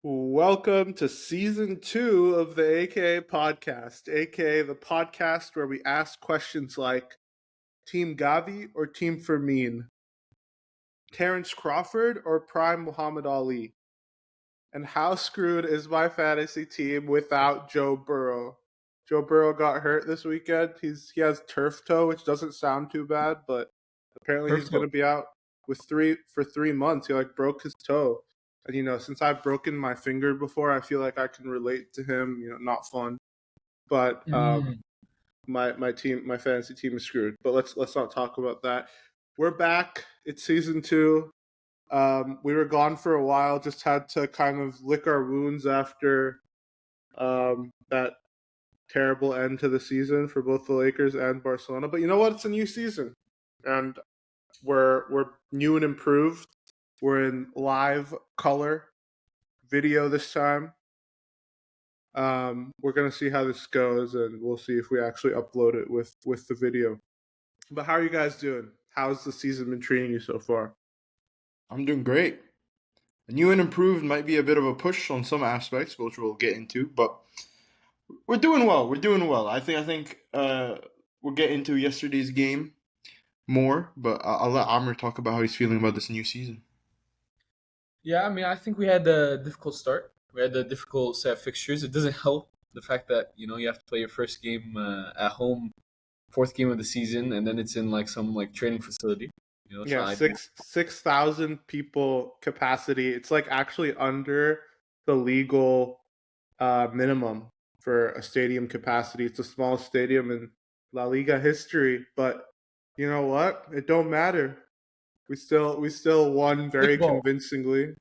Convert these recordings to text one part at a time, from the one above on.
Welcome to season 2 of the A.K.A. podcast, A.K.A. the podcast where we ask questions like Team Gavi or Team Fermin, Terrence Crawford or Prime Muhammad Ali, and how screwed is my fantasy team without Joe Burrow? Joe Burrow got hurt this weekend. He has turf toe, which doesn't sound too bad, but apparently he's going Perfect. to be out for 3 months. He broke his toe. And since I've broken my finger before, I feel like I can relate to him. Not fun, but my fantasy team is screwed. But let's not talk about that. We're back. It's season 2. We were gone for a while. Just had to kind of lick our wounds after that terrible end to the season for both the Lakers and Barcelona. But you know what? It's a new season, and we're new and improved. We're in live color video this time. We're gonna see how this goes, and we'll see if we actually upload it with the video. But how are you guys doing? How's the season been treating you so far? I'm doing great. New and improved might be a bit of a push on some aspects, which we'll get into, but we're doing well. We're doing well. I think we'll get into yesterday's game more, but I'll let Amr talk about how he's feeling about this new season. Yeah, I mean, I think we had a difficult start. We had a difficult set of fixtures. It doesn't help the fact that you have to play your first game at home, fourth game of the season, and then it's in some training facility. It's Yeah, not ideal. 6,000 people capacity. It's actually under the legal minimum for a stadium capacity. It's the smallest stadium in La Liga history, but you know what? It don't matter. We still won very Flickball, convincingly.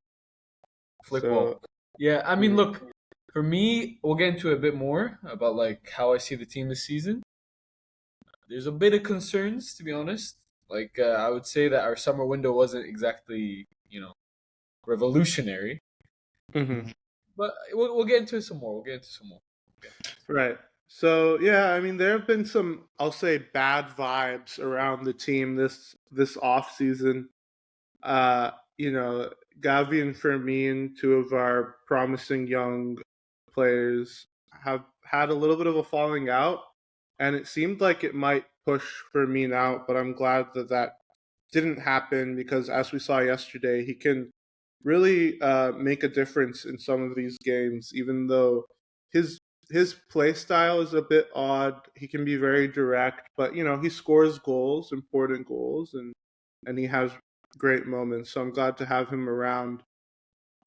flickball. So Yeah, I mean, yeah. look, for me, we'll get into a bit more about how I see the team this season. There's a bit of concerns, to be honest. I would say that our summer window wasn't exactly revolutionary. Mhm. But we'll get into some more. We'll get into some more. Okay. Right. So yeah, I mean there have been some, I'll say, bad vibes around the team this off season. Uh, you know, Gavi and Fermin, two of our promising young players, have had a little bit of a falling out, and it seemed like it might push Fermin out. But I'm glad that didn't happen because, as we saw yesterday, he can really make a difference in some of these games. Even though his his play style is a bit odd, he can be very direct. But he scores goals, important goals, and he has great moments. So I'm glad to have him around.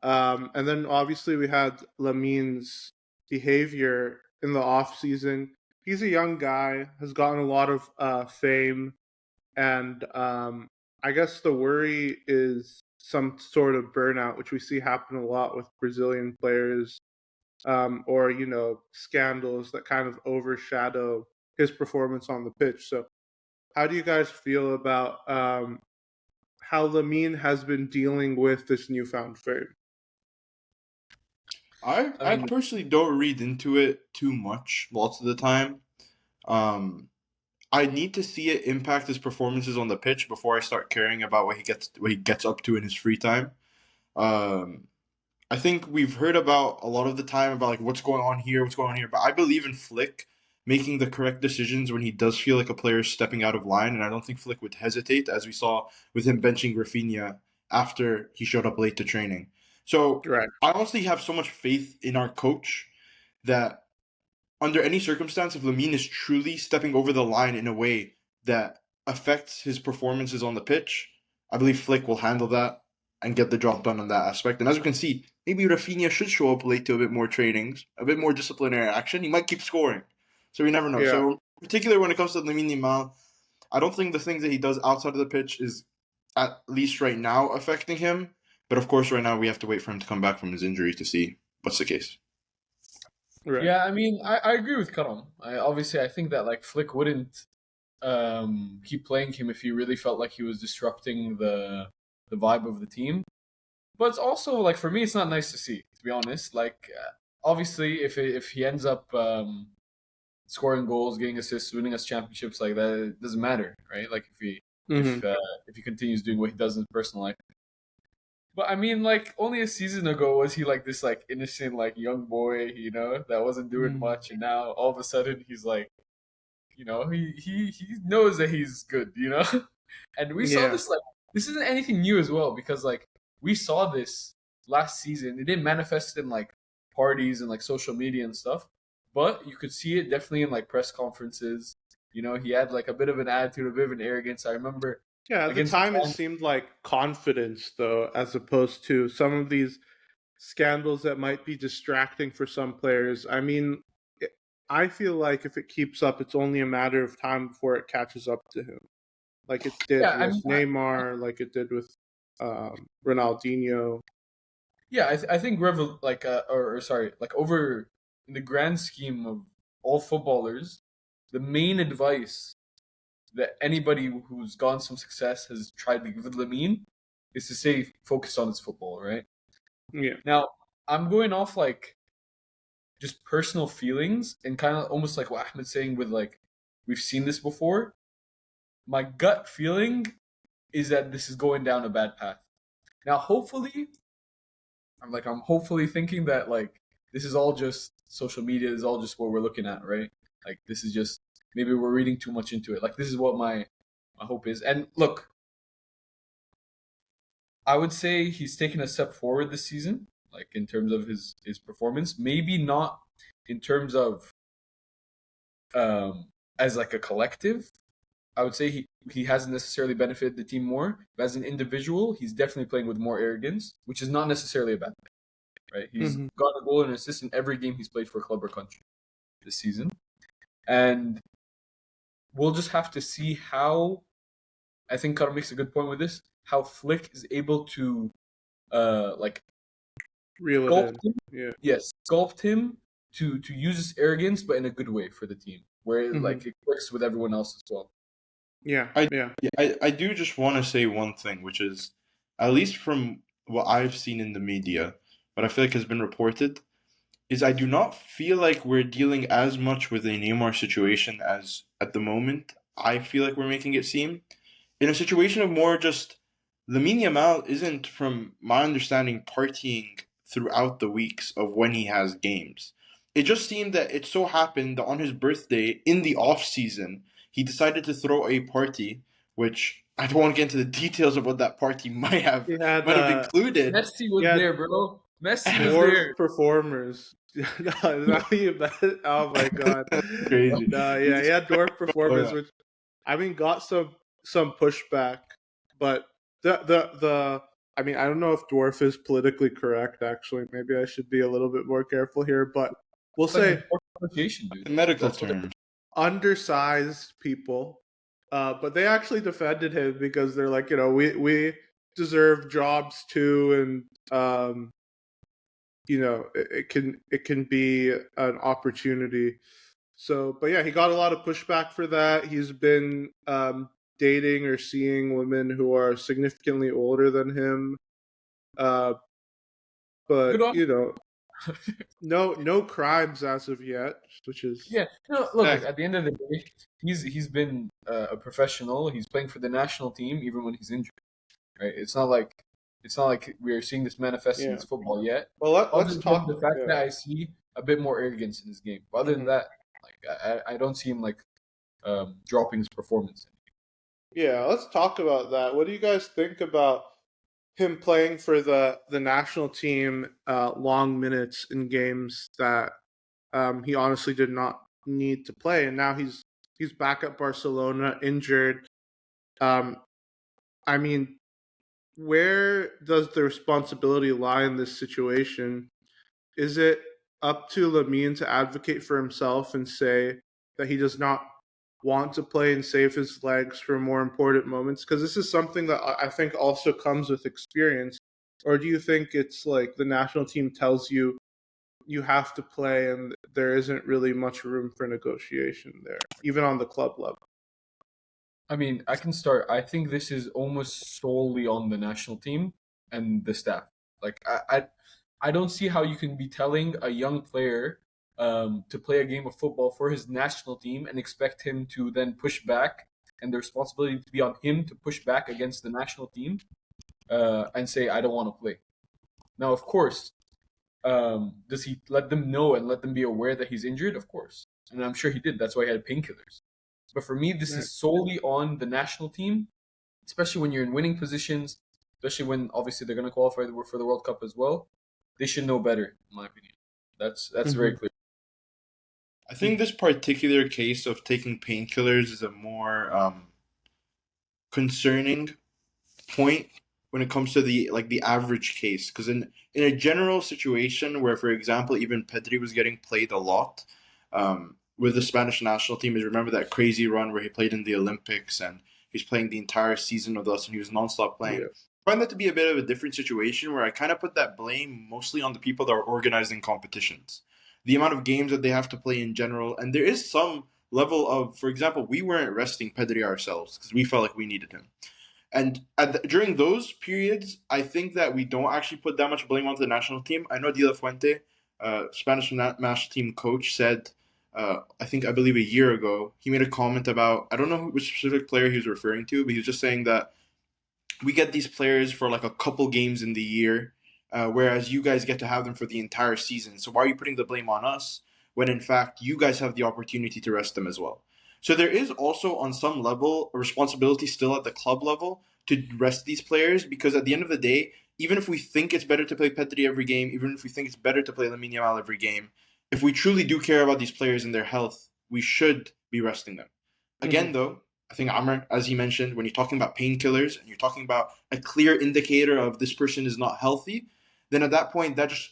And then obviously we had Lamin's behavior in the off season. He's a young guy, has gotten a lot of fame, and I guess the worry is some sort of burnout, which we see happen a lot with Brazilian players, or scandals that kind of overshadow his performance on the pitch. So, how do you guys feel about how Lamine has been dealing with this newfound fame? I I I mean, personally don't read into it too much lots of the time. Um, I need to see it impact his performances on the pitch before I start caring about what he gets up to in his free time. Um, I think we've heard about a lot of the time about what's going on here, what's going on here, but I believe in Flick making the correct decisions when he does feel like a player is stepping out of line, and I don't think Flick would hesitate, as we saw with him benching Rafinha after he showed up late to training. So Right. I honestly have so much faith in our coach that under any circumstance, if Lamine is truly stepping over the line in a way that affects his performances on the pitch, I believe Flick will handle that and get the job done on that aspect. And as we can see, maybe Rafinha should show up late to a bit more trainings, a bit more disciplinary action. He might keep scoring. So we never know. Yeah. So, in particular, when it comes to Lamine Yamal, I don't think the things that he does outside of the pitch is, at least right now, affecting him. But of course, right now, we have to wait for him to come back from his injury to see what's the case. Right. yeah, I mean, I agree with Karam. I think that Flick wouldn't keep playing him if he really felt like he was disrupting the vibe of the team. But it's also for me, it's not nice to see. To be honest, obviously, if he ends up scoring goals, getting assists, winning us championships like that, it doesn't matter, right? Like if he Hmm. if he continues doing what he does in his personal life. But I mean, like only a season ago was he like this like innocent like young boy, that wasn't doing Mm. much, and now all of a sudden he's like, he knows that he's good. And we saw Yeah. this like this isn't anything new as well because like we saw this last season. It didn't manifest in like parties and like social media and stuff, but you could see it definitely in like press conferences. He had like a bit of an attitude, a bit of an arrogance. I remember Yeah, at the against time it France. seemed like confidence though, as opposed to some of these scandals that might be distracting for some players. I mean, I feel like if it keeps up, it's only a matter of time before it catches up to him. Like it did Yeah, I with mean, Neymar, like it did with Ronaldinho. yeah, I think like or sorry, like over in the grand scheme of all footballers, the main advice that anybody who's gotten some success has tried to give Lamine is to stay focused on his football, right? Yeah, Now, I'm going off like just personal feelings and kind of almost like what Ahmed's saying with like we've seen this before. My gut feeling is that this is going down a bad path. Now, hopefully, I'm hopefully thinking that like this is all just social media, this is all just what we're looking at, right? Like this is just maybe we're reading too much into it. Like this is what my hope is. And look, I would say he's taken a step forward this season, like in terms of his performance. Maybe not in terms of as like a collective. I would say he hasn't necessarily benefited the team more, but as an individual, he's definitely playing with more arrogance, which is not necessarily a bad thing, right? He's hmm got a goal and an assist in every game he's played for club or country this season, and we'll just have to see how. I think Carl makes a good point with this. How Flick is able to like reel it sculpt in. him. Yeah. Yes, sculpt him to use his arrogance, but in a good way for the team, where hmm like it works with everyone else as well. Yeah. I Yeah. yeah, I do just want to say one thing, which is, at least from what I've seen in the media, what I feel like has been reported, is I do not feel like we're dealing as much with a Neymar situation as at the moment I feel like we're making it seem. In a situation of more just Lamine Yamal isn't, from my understanding, partying throughout the weeks of when he has games. It just seemed that it so happened that on his birthday in the off season he decided to throw a party, which I don't want to get into the details of what that party He had might have included. Messi he was had there, bro. Messi was dwarf there. performers. No, is that what you bet? Oh my god. Crazy. No, yeah, he had dwarf Oh performers, yeah. which I mean got some pushback, but the I mean I don't know if dwarf is politically correct. Actually, maybe I should be a little bit more careful here. But we'll It's like say the poor pronunciation, dude. The medical That's what term. undersized people. But they actually defended him because they're like, we deserve jobs too, and it can be an opportunity. So, but yeah, he got a lot of pushback for that. He's been dating or seeing women who are significantly older than him. Uh, good but on. no crimes as of yet, which is Yeah. No, look. Yeah. At the end of the day, he's been a professional. He's playing for the national team even when he's injured. Right. It's not like we are seeing this manifest in yeah. his football yet. Well, Other let's than the talk. fact Yeah. that I see a bit more arrogance in his game. But other than hmm that, like I don't see him like dropping his performance. Yeah, let's talk about that. What do you guys think about him playing for the national team long minutes in games that he honestly did not need to play, and now he's back at Barcelona injured. Um, I mean, where does the responsibility lie in this situation? Is it up to Lamine to advocate for himself and say that he does not want to play and save his legs for more important moments? Because this is something that I think also comes with experience. Or do you think it's like the national team tells you you have to play and there isn't really much room for negotiation there, even on the club level? I mean, I can start. I think this is almost solely on the national team and the staff. Like, I don't see how you can be telling a young player to play a game of football for his national team and expect him to then push back, and the responsibility to be on him to push back against the national team. and say, I don't want to play. Now, of course, does he let them know and let them be aware that he's injured? Of course. And I'm sure he did. That's why he had painkillers. But for me, this Yeah. is solely on the national team, especially when you're in winning positions, especially when obviously they're going to qualify for the World Cup as well. They should know better, in my opinion. That's very Mhm. clear. I think this particular case of taking painkillers is a more concerning point when it comes to the average case, because in a general situation where, for example, even Pedri was getting played a lot with the Spanish national team, is remember that crazy run where he played in the Olympics and he's playing the entire season with us and he was nonstop playing. Yeah. I find that to be a bit of a different situation where I kind of put that blame mostly on the people that are organizing competitions, the amount of games that they have to play in general, and there is some level of, for example, we weren't resting Pedri ourselves because we felt like we needed him. And during those periods, I think that we don't actually put that much blame onto the national team. I know De La Fuente, Spanish national team coach, said, I believe a year ago, he made a comment about, I don't know which specific player he was referring to, but he was just saying that we get these players for like a couple games in the year, whereas you guys get to have them for the entire season. So why are you putting the blame on us when in fact you guys have the opportunity to rest them as well? So there is also on some level a responsibility still at the club level to rest these players, because at the end of the day, even if we think it's better to play Pedri every game, even if we think it's better to play Lamine Yamal every game, if we truly do care about these players and their health, we should be resting them. Again, Mhm. though, I think Amr, as you mentioned, when you're talking about painkillers and you're talking about a clear indicator of this person is not healthy, then at that point, that just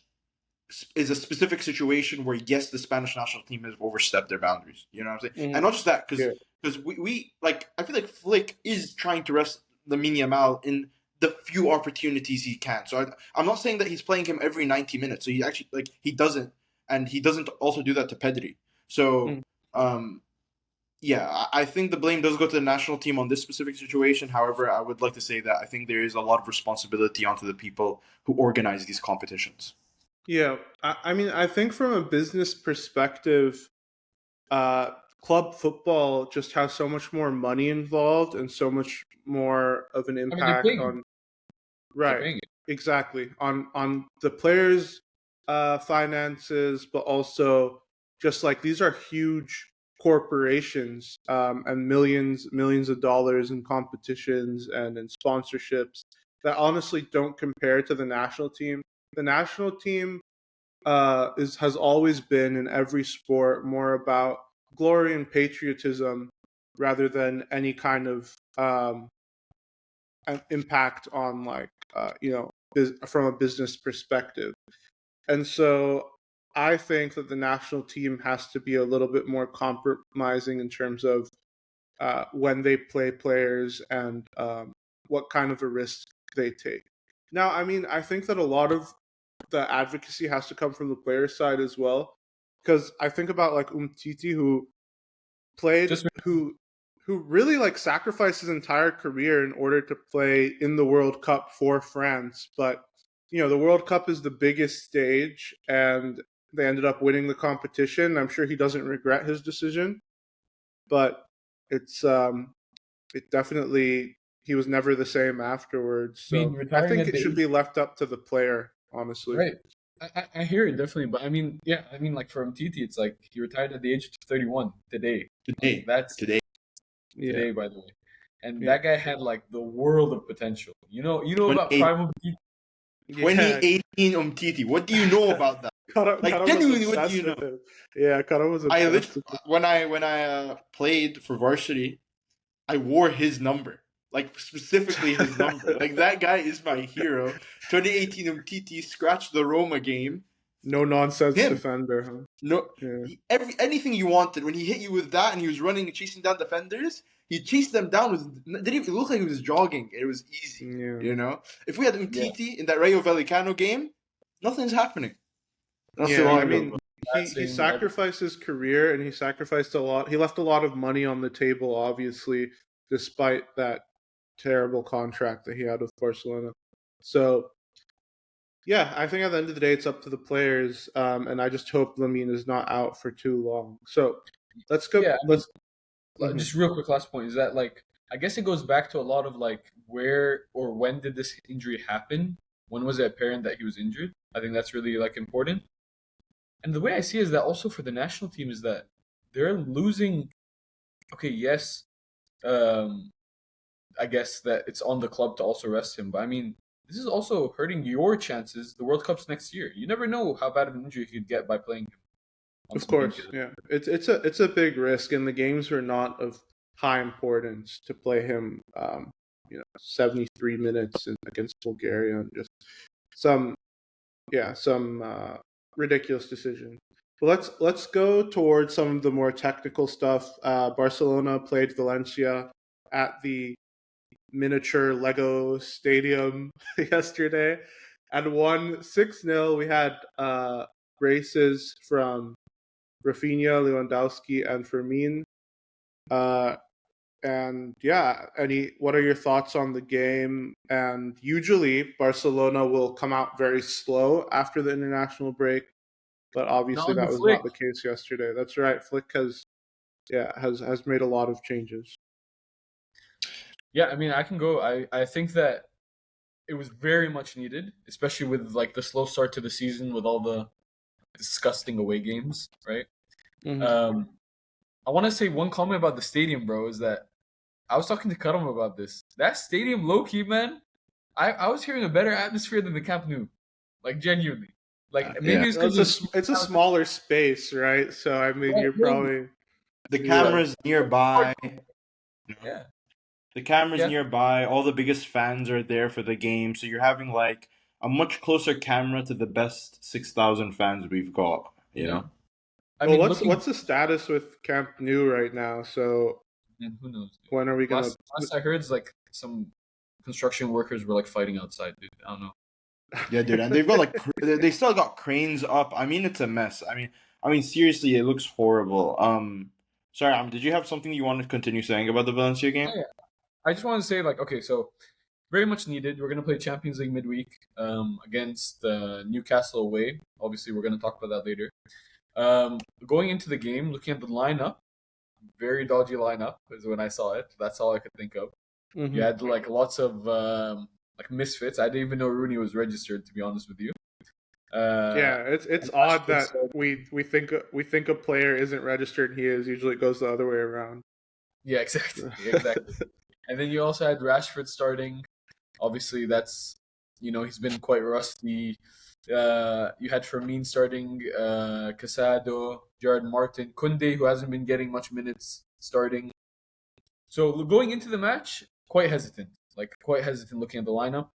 is a specific situation where, yes, the Spanish national team has overstepped their boundaries. You know what I'm saying? And Mhm. not just that, because Yeah. we like, I feel like Flick is trying to rest Lamine Yamal in the few opportunities he can. So I'm not saying that he's playing him every 90 minutes. So he actually, like, he doesn't, and he doesn't also do that to Pedri. So Mhm. um, yeah, I think the blame does go to the national team on this specific situation. However, I would like to say that I think there is a lot of responsibility onto the people who organize these competitions. Yeah. I mean, I think from a business perspective, uh, club football just has so much more money involved and so much more of an I mean, they're impact paying him. on. They're Right. paying him. Exactly. On the players' finances, but also just like these are huge corporations, and millions of dollars in competitions and in sponsorships that honestly don't compare to the national team. The national team is has always been in every sport more about glory and patriotism rather than any kind of impact on like from a business perspective. And so I think that the national team has to be a little bit more compromising in terms of when they play players and what kind of a risk they take. Now, I mean, I think that a lot of the advocacy has to come from the player side as well, because I think about like Umtiti who played Just who really like sacrificed his entire career in order to play in the World Cup for France. But the World Cup is the biggest stage, and they ended up winning the competition. I'm sure he doesn't regret his decision, but it's it definitely he was never the same afterwards. I mean, So I retiring think at it the should age be left up to the player, honestly. right. I hear it definitely, but I mean, yeah, I mean, like for Mtiti, it's like he retired at the age of 31 today. Like Today, that's today, Yeah, today, by the way. And yeah, that guy had like the world of potential. You know about 28, prime Mtiti, yeah. 2018 Umtiti. What do you know about that? Like, Kara was genuinely, what do obsessed you know? with him. Yeah, Kara was obsessed with him. When I played for varsity, I wore his number, like specifically his number. Like, that guy is my hero. 2018 Umtiti scratched the Roma game. No nonsense Him. defender, huh? No, Yeah, anything you wanted. When he hit you with that and he was running and chasing down defenders, he chased them down with. Didn't even look like he was jogging. It was easy. yeah, You know, if we had yeah, Umtiti in that Rayo Vallecano game, nothing's happening. Not so yeah. I long ago. mean, he passing every sacrificed his career and he sacrificed a lot. He left a lot of money on the table, obviously, despite that terrible contract that he had with Barcelona. So yeah, I think at the end of the day, it's up to the players, and I just hope Lamine is not out for too long. So let's go. yeah. I mean, Let's. Mhm. just real quick last point is that like I guess it goes back to a lot of like where or when did this injury happen? When was it apparent that he was injured? I think that's really like important. And the way I see it is that also for the national team is that they're losing. Okay, yes, um, I guess that it's on the club to also rest him, but I mean, this is also hurting your chances. The World Cup's next year. You never know how bad of an injury you could get by playing him on Of some game course, day. yeah. It's a big risk, and the games are not of high importance to play him. 73 minutes against Bulgaria, and just some ridiculous decision. But let's go towards some of the more technical stuff. Barcelona played Valencia at the miniature Lego stadium yesterday and won 6-0. We had braces from Rafinha, Lewandowski, and Fermin. And yeah, what are your thoughts on the game? And usually Barcelona will come out very slow after the international break, but Not obviously under that was Flick. not the case yesterday. That's right. Flick has made a lot of changes. Yeah, I mean, I can go. I think that it was very much needed, especially with like the slow start to the season with all the disgusting away games, right? Mm-hmm. Um, I want to say one comment about the stadium, bro, is that I was talking to Karam about this. That stadium, low key, man, I was hearing a better atmosphere than the Camp Nou, like genuinely. Like Yeah. maybe it's Well, because it's a smaller space, right? So I mean, you're maybe, probably The yeah. cameras nearby. You know, yeah, the cameras yeah, nearby. All the biggest fans are there for the game, so you're having like a much closer camera to the best 6,000 fans we've got. You yeah. know. I Well, mean, what's looking, the status with Camp Nou right now? So man, who knows, dude. when are we gonna? Last I heard is like some construction workers were like fighting outside, dude. I don't know. Yeah, dude, and they've got like they still got cranes up. I mean, it's a mess. I mean, seriously, it looks horrible. Sorry, did you have something you wanted to continue saying about the Valencia Oh, game? yeah. I just want to say, like, okay, so very much needed. We're gonna play Champions League midweek against Newcastle away. Obviously, we're gonna talk about that later. Going into the game, looking at the lineup, very dodgy lineup is when I saw it. That's all I could think of. You Mhm. had like lots of like misfits. I didn't even know Rooney was registered, to be honest with you. Uh, Yeah, it's and odd Rashford that said, we think a player isn't registered and he is. Usually it goes the other way around. yeah, exactly, exactly. And then you also had Rashford starting. Obviously, that's he's been quite rusty. You had Fermin starting, Casado, Jared Martin, Kunde, who hasn't been getting much minutes starting. So going into the match, quite hesitant looking at the lineup.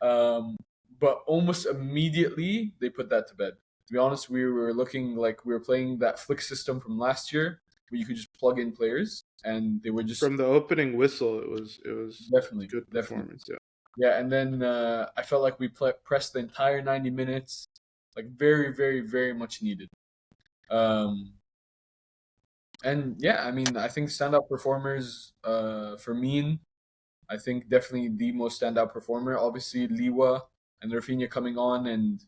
Um, but almost immediately they put that to bed. To be honest, we were looking like we were playing that flick system from last year, where you could just plug in players, and they were just From the opening whistle, it was definitely, good definitely. performance. Yeah. Yeah, and then I felt like we pressed the entire 90 minutes, like very, very, very much needed. Um, and yeah, I mean, I think standout performers for me, I think definitely the most standout performer. Obviously, Liwa and Rafinha coming on, and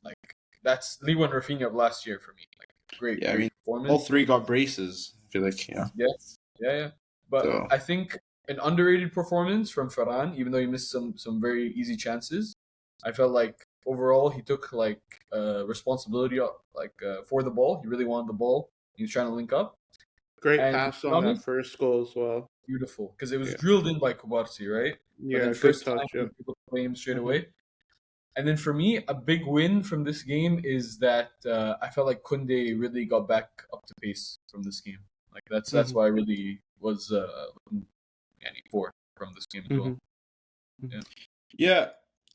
like that's Liwa and Rafinha of last year for me. Like great, Yeah, I great mean, all performance. three got braces. I feel like Yes, yeah, yeah. But So I think an underrated performance from Ferran, even though he missed some very easy chances. I felt like overall he took like responsibility for the ball. He really wanted the ball. He was trying to link up, Great and to pass be on that honest, first goal as well. beautiful because it was Yeah. drilled in by Kubarsi, right? But then Yeah, good first time touch. he Yeah. was able to play him straight Hmm. away. And then for me, a big win from this game is that I felt like Kunde really got back up to pace from this game. Like that's Hmm. why I really was looking for from this game as well. Hmm. Yeah. yeah,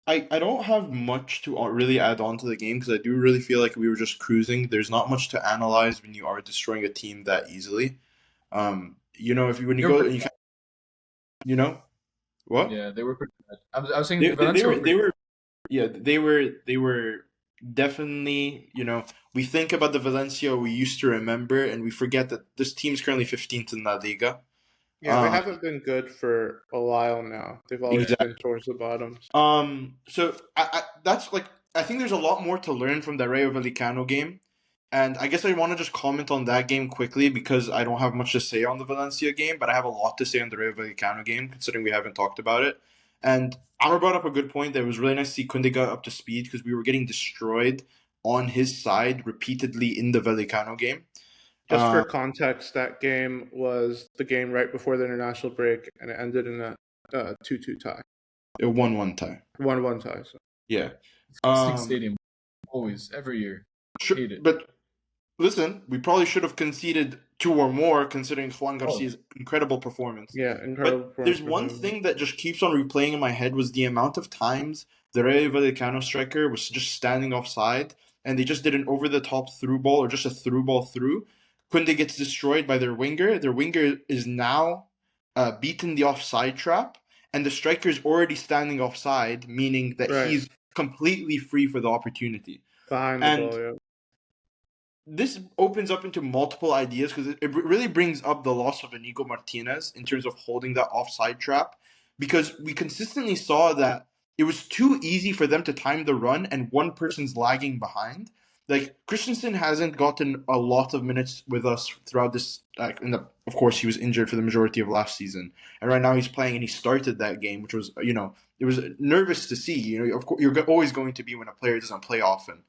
I don't have much to really add on to the game because I do really feel like we were just cruising. There's not much to analyze when you are destroying a team that easily. If you when you They were go pretty and bad. you know what Yeah, they were pretty bad. I was saying they Valencia were were pretty yeah, they were definitely, we think about the Valencia we used to remember and we forget that this team's currently 15th in La Liga. Yeah, they Um, haven't been good for a while now. They've always bad. been towards the bottoms. so that's like I think there's a lot more to learn from the Rayo Vallecano game. And I guess I want to just comment on that game quickly because I don't have much to say on the Valencia game, but I have a lot to say on the Rayo Vallecano game, considering we haven't talked about it. And Amr brought up a good point that it was really nice to see Kunde got up to speed because we were getting destroyed on his side repeatedly in the Vallecano game. Just for context, that game was the game right before the international break, and it ended in a 2-2 tie. A 1-1 tie. 1-1 tie. So. Yeah. Stadium. Always, every year. Sure, Hate it. but listen, we probably should have conceded 2 or more considering Juan Garcia's incredible performance. Yeah, incredible But performance. there's one thing that just keeps on replaying in my head was the amount of times the Rayo Vallecano striker was just standing offside and they just did an over-the-top through ball or just a through ball through. Kunde gets destroyed by their winger. Their winger is now beaten the offside trap, and the striker is already standing offside, meaning that he's completely free for the opportunity. Behind the ball, yeah. This opens up into multiple ideas because it really brings up the loss of Inigo Martinez in terms of holding that offside trap, because we consistently saw that it was too easy for them to time the run and one person's lagging behind. Like, Christensen hasn't gotten a lot of minutes with us throughout this. Of course, he was injured for the majority of last season, and right now he's playing and he started that game, which was, it was nervous to see. Of course, you're always going to be when a player doesn't play often.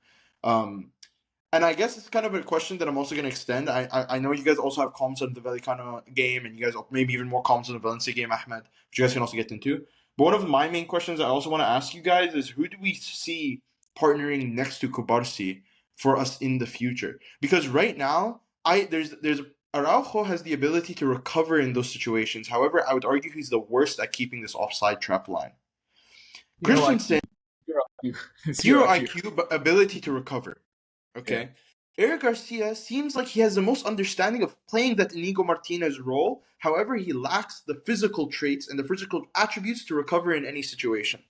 And I guess it's kind of a question that I'm also going to extend. I know you guys also have comments on the Vallecano game, and you guys maybe even more comments on the Valencia game, Ahmed, which you guys can also get into. But one of my main questions I also want to ask you guys is, who do we see partnering next to Kubarsi for us in the future? Because right now, there's Araujo has the ability to recover in those situations. However, I would argue he's the worst at keeping this offside trap line. Christensen, zero IQ, but ability to recover. Okay. Yeah. Eric Garcia seems like he has the most understanding of playing that Inigo Martinez role. However, he lacks the physical traits and the physical attributes to recover in any situation.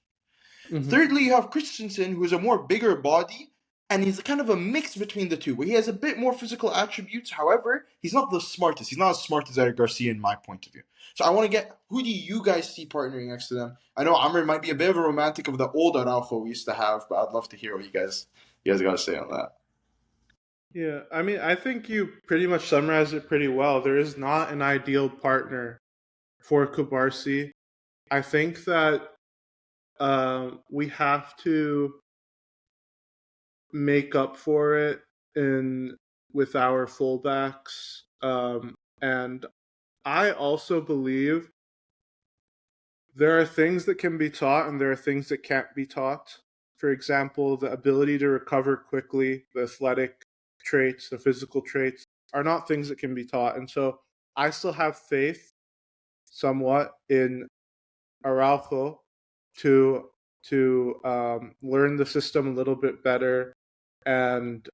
Mm-hmm. Thirdly, you have Christensen, who is a more bigger body, and he's kind of a mix between the two, where he has a bit more physical attributes. However, he's not the smartest. He's not as smart as Eric Garcia in my point of view. So I want to get, who do you guys see partnering next to them? I know Amr might be a bit of a romantic of the old Araujo we used to have, but I'd love to hear what you guys got to say on that. Yeah, I mean, I think you pretty much summarized it pretty well. There is not an ideal partner for Kubarsi. I think that we have to make up for it with our fullbacks. And I also believe there are things that can be taught and there are things that can't be taught. For example, the ability to recover quickly, the athletic traits, the physical traits are not things that can be taught. And so I still have faith somewhat in Araujo to learn the system a little bit better and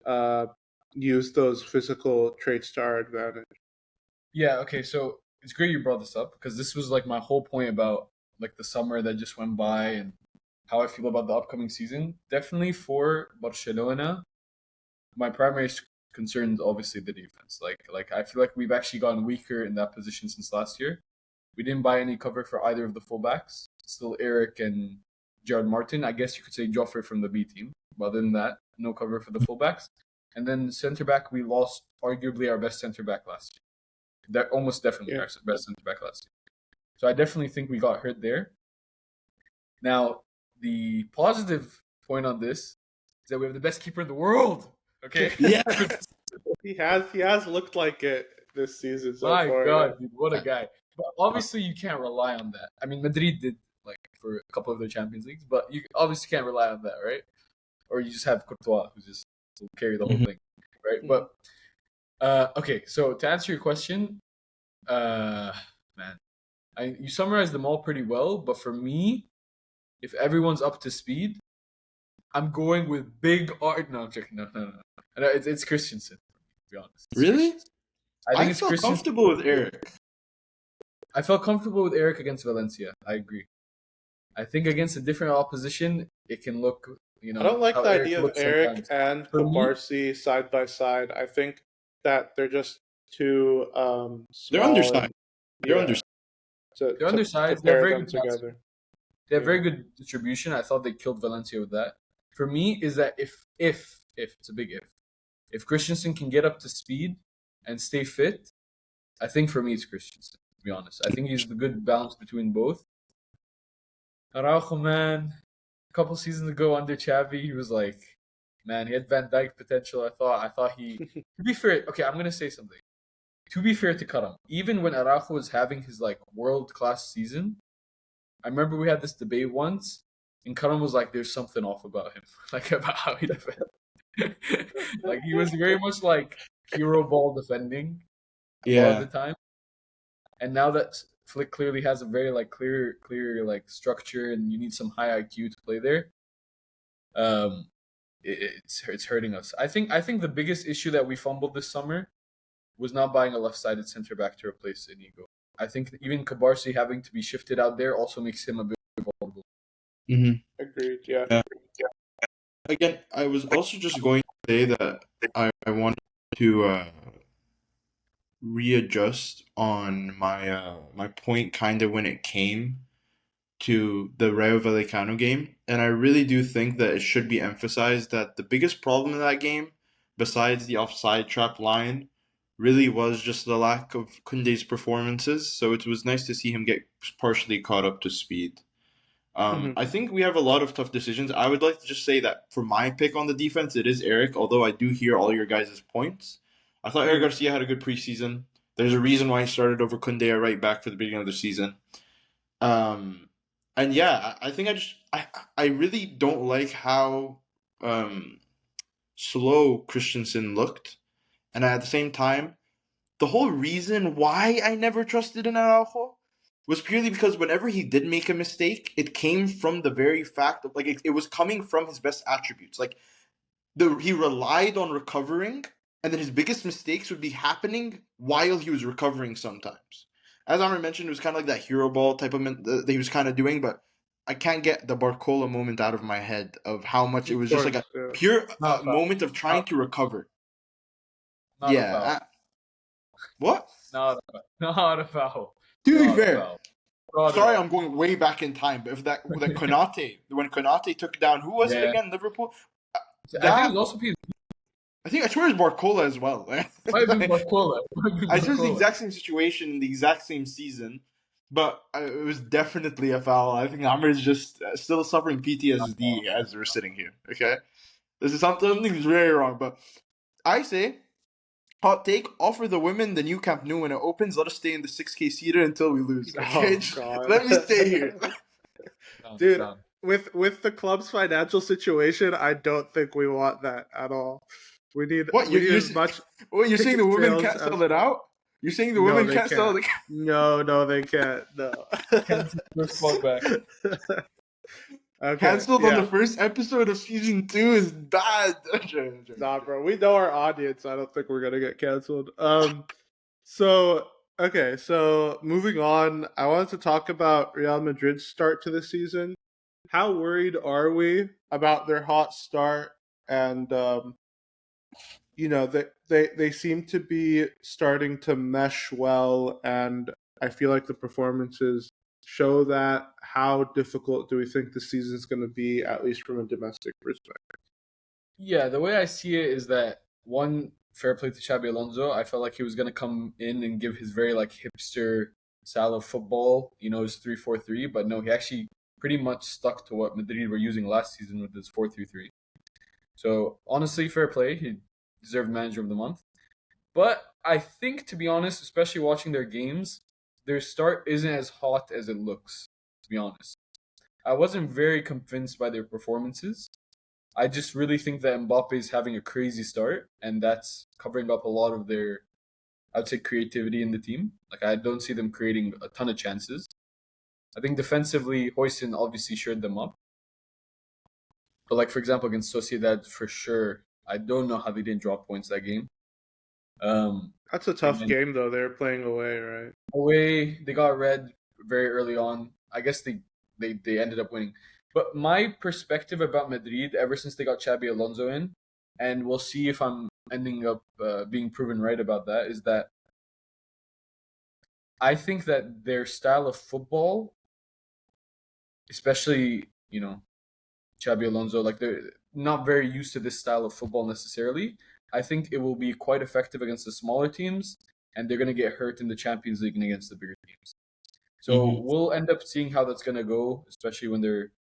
use those physical traits to our advantage. Yeah, okay, so it's great you brought this up because this was like my whole point about like the summer that just went by and how I feel about the upcoming season. Definitely for Barcelona, my primary concern is obviously the defense. Like I feel like we've actually gotten weaker in that position since last year. We didn't buy any cover for either of the fullbacks. Still Eric and Jared Martin. I guess you could say Joffrey from the B team. But other than that, no cover for the fullbacks. And then center back, we lost arguably our best center back last year. That almost definitely our best center back last year. So I definitely think we got hurt there. Now, the positive point on this is that we have the best keeper in the world. Okay. Yeah. He has looked like it this season so My far. God, dude, what a guy. But obviously you can't rely on that. I mean, Madrid did like for a couple of their Champions Leagues, but you obviously can't rely on that, right? Or you just have Courtois who just will carry the whole thing, right? But okay, so to answer your question, you summarized them all pretty well, but for me, if everyone's up to speed, I'm going with big art. No, I'm checking. No. It's Christensen, to be honest. Really? I felt comfortable with Eric. I felt comfortable with Eric against Valencia. I agree. I think against a different opposition, it can look, I don't like the idea of Eric and Kubarsi side by side. I think that they're just too small. They're undersized. They're undersized. They're very good together. They have very good distribution. I thought they killed Valencia with that. For me, is that if it's a big if, If Christensen can get up to speed and stay fit, I think for me it's Christensen, to be honest. I think he's the good balance between both. Araujo, man, a couple seasons ago under Xavi, he was like, man, he had Van Dijk potential. I thought he. To be fair, okay, I'm gonna say something. To be fair to Karam, even when Araujo was having his like world class season, I remember we had this debate once, and Karam was like, "There's something off about him, like about how he defends." Like he was very much like hero ball defending a lot of the Yeah. time, and now that Flick clearly has a very like clear like structure, and you need some high IQ to play there. Um, it's hurting us. I think the biggest issue that we fumbled this summer was not buying a left-sided center back to replace Inigo. I think even Kabarsi having to be shifted out there also makes him a bit vulnerable. Mm-hmm. Agreed. Yeah. Yeah. Again, I was also just going to say that I wanted to readjust on my point kind of when it came to the Rayo Vallecano game, and I really do think that it should be emphasized that the biggest problem in that game, besides the offside trap line, really was just the lack of Kunde's performances. So it was nice to see him get partially caught up to speed. Mhm. I think we have a lot of tough decisions. I would like to just say that for my pick on the defense, it is Eric, although I do hear all your guys' points. I thought Eric Mhm. Garcia had a good preseason. There's a reason why he started over Kunde at right back for the beginning of the season. Um, and yeah, I think I really don't like how um, slow Christensen looked. And at the same time, the whole reason why I never trusted in Araujo was purely because whenever he did make a mistake, it came from the very fact of like it was coming from his best attributes. Like he relied on recovering, and then his biggest mistakes would be happening while he was recovering sometimes. As Amr mentioned, it was kind of like that hero ball type of that he was kind of doing, but I can't get the Barcola moment out of my head of how much it Of was just like a course. Yeah. pure Not a foul. moment of trying to recover. Not a Yeah. foul. What? Not a foul. Not a foul. To be Not a fair, foul. Not at sorry, all. I'm going way back in time, but if that Konate, when Konate took down, who was it Yeah. again? Liverpool. I think it That was also PSG. I swear it's Barcola as well. Might have been Barcola. Might have been I swear it's the Barcola. exact same situation in the exact same season, but it was definitely a foul. I think Amr is just still suffering Not a foul. PTSD as we're sitting here. Okay, this is something's very wrong. But I say, hot take: offer the women the new Camp Nou when it opens. Let us stay in the 6K seater until we lose. Okay, Oh just God. let me stay here. Down, Dude, down. with the club's financial situation, I don't think we want that at all. We need What we need as much you're saying ticket the women sales can't as sell it out? You're saying the no, women they can't sell can't. the No, they can't. No. Cancel first spot back. Okay, canceled on the yeah. first episode of season 2 is bad. Nah, bro. We know our audience. I don't think we're gonna get canceled. So okay, so moving on, I wanted to talk about Real Madrid's start to the season. How worried are we about their hot start? And they seem to be starting to mesh well, and I feel like the performances show that. How difficult do we think the season's going to be, at least from a domestic perspective? Yeah, the way I see it is that one, fair play to Xabi Alonso. I felt like he was gonna come in and give his very like hipster style of football, his 3-4-3, but no, he actually pretty much stuck to what Madrid were using last season with his 4-3-3. So honestly, fair play. He deserved manager of the month. But I think, to be honest, especially watching their games, their start isn't as hot as it looks, to be honest. I wasn't very convinced by their performances. I just really think that Mbappe is having a crazy start, and that's covering up a lot of their, I would say, creativity in the team. Like, I don't see them creating a ton of chances. I think defensively, Hoyson obviously shored them up. But, like, for example, against Sociedad, for sure, I don't know how they didn't drop points that game. That's a And tough then game, though. They're playing away, right? away, they got red very early on. I guess they ended up winning. But my perspective about Madrid, ever since they got Xabi Alonso in, and we'll see if I'm ending up being proven right about that, is that I think that their style of football, especially Xabi Alonso, like they're not very used to this style of football necessarily. I think it will be quite effective against the smaller teams, and they're going to get hurt in the Champions League and against the bigger teams. So we'll end up seeing how that's going to go, especially when they're,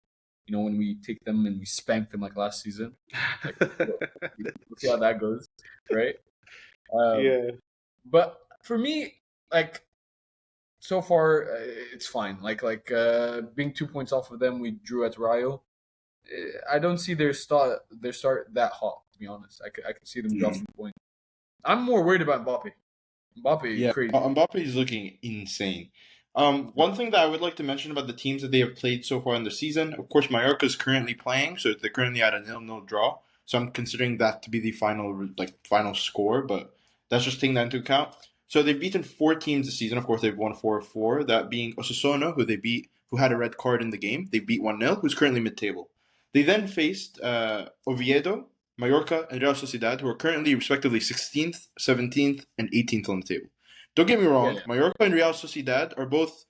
when we take them and we spank them like last season. Like, we'll see how that goes, right? Yeah. But for me, like, so far, it's fine. Like being 2 points off of them, we drew at Rayo. I don't see their start that hot. To be honest, I can see them dropping points. I'm more worried about Mbappe. Mbappe, Yeah, crazy. Mbappe is looking insane. One thing that I would like to mention about the teams that they have played so far in the season, of course, Mallorca is currently playing, so they're currently at a 0-0 draw. So I'm considering that to be the final score, but that's just taking that into account. So they've beaten 4 teams this season. Of course, they've won 4-4. That being Osasuna, who had a red card in the game. They beat 1-0, who's currently mid-table. They then faced Oviedo, Mallorca, and Real Sociedad, who are currently respectively 16th, 17th, and 18th on the table. Don't get me wrong, Yeah. Mallorca and Real Sociedad are both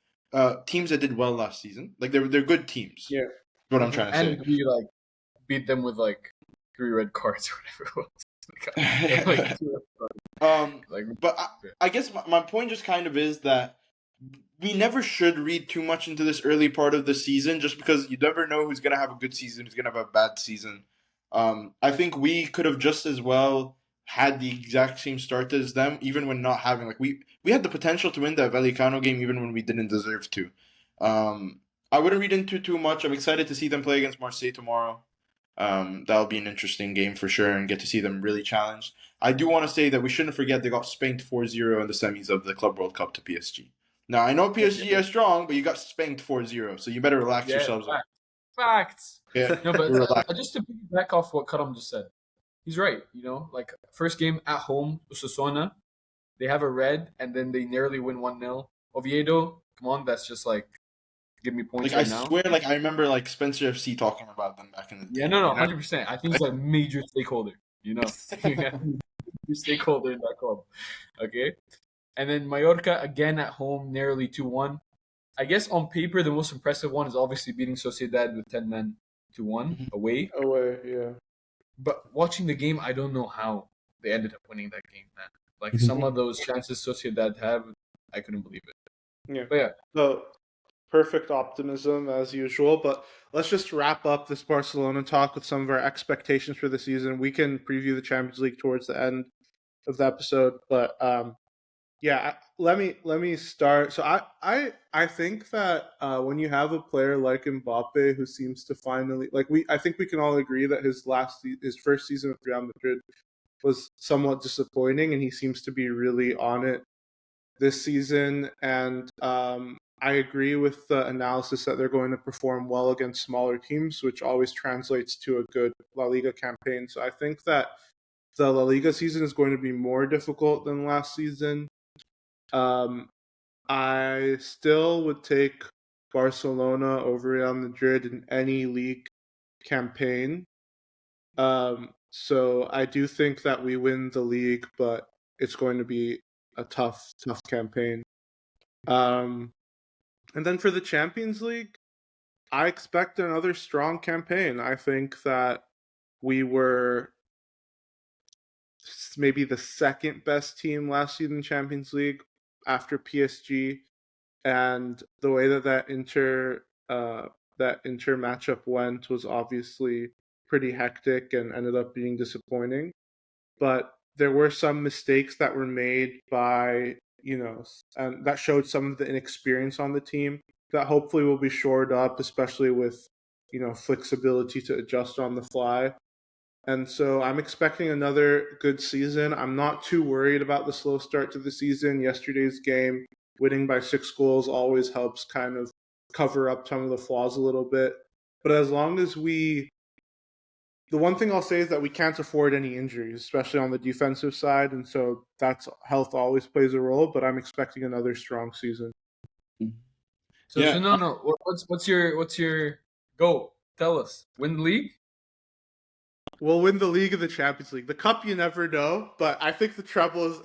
teams that did well last season. Like they're good teams. Yeah. Is what I'm trying to say. And we beat them with 3 red cards or whatever it was. 2 red cards. But I guess my point just kind of is that we never should read too much into this early part of the season, just because you never know who's gonna have a good season, who's gonna have a bad season. I think we could have just as well had the exact same start as them, even when not having we had the potential to win that Vallecano game, even when we didn't deserve to. I wouldn't read into too much. I'm excited to see them play against Marseille tomorrow. That'll be an interesting game for sure, and get to see them really challenged. I do want to say that we shouldn't forget they got spanked 4-0 in the semis of the Club World Cup to PSG. Now, I know PSG are strong, but you got spanked 4-0, so you better relax yourselves. Facts. Yeah, No, but relax. just to back off what Karam just said, he's right. First game at home, Osasuna, they have a red, and then they nearly win 1-0. Oviedo, come on, that's just give me points I right now. swear, I remember Spencer FC talking about them back in the day. Yeah, no, 100%. I think he's a major stakeholder. Stakeholder in that club. Okay, and then Mallorca again at home, nearly 2-1. I guess on paper the most impressive one is obviously beating Sociedad with 10 men to 1 away. Yeah. But watching the game, I don't know how they ended up winning that game, man. Some of those chances Sociedad have, I couldn't believe it. Yeah. But yeah. So perfect optimism as usual. But let's just wrap up this Barcelona talk with some of our expectations for the season. We can preview the Champions League towards the end of the episode, but let me start. So I think that when you have a player like Mbappe who seems to finally I think we can all agree that his first season with Real Madrid was somewhat disappointing, and he seems to be really on it this season. And I agree with the analysis that they're going to perform well against smaller teams, which always translates to a good La Liga campaign. So I think that the La Liga season is going to be more difficult than last season. I still would take Barcelona over Real Madrid in any league campaign. So I do think that we win the league, but it's going to be a tough campaign. And then for the Champions League, I expect another strong campaign. I think that we were maybe the second best team last season in Champions League after PSG, and the way that Inter matchup went was obviously pretty hectic and ended up being disappointing. But there were some mistakes that were made by and that showed some of the inexperience on the team that hopefully will be shored up, especially with flexibility to adjust on the fly. And so I'm expecting another good season. I'm not too worried about the slow start to the season. Yesterday's game, winning by 6 goals, always helps kind of cover up some of the flaws a little bit. But as long as the one thing I'll say is that we can't afford any injuries, especially on the defensive side. And so health always plays a role, but I'm expecting another strong season. So no. What's your goal? Tell us. Win the league? We'll win the league of the Champions League. The cup, you never know, but I think the treble is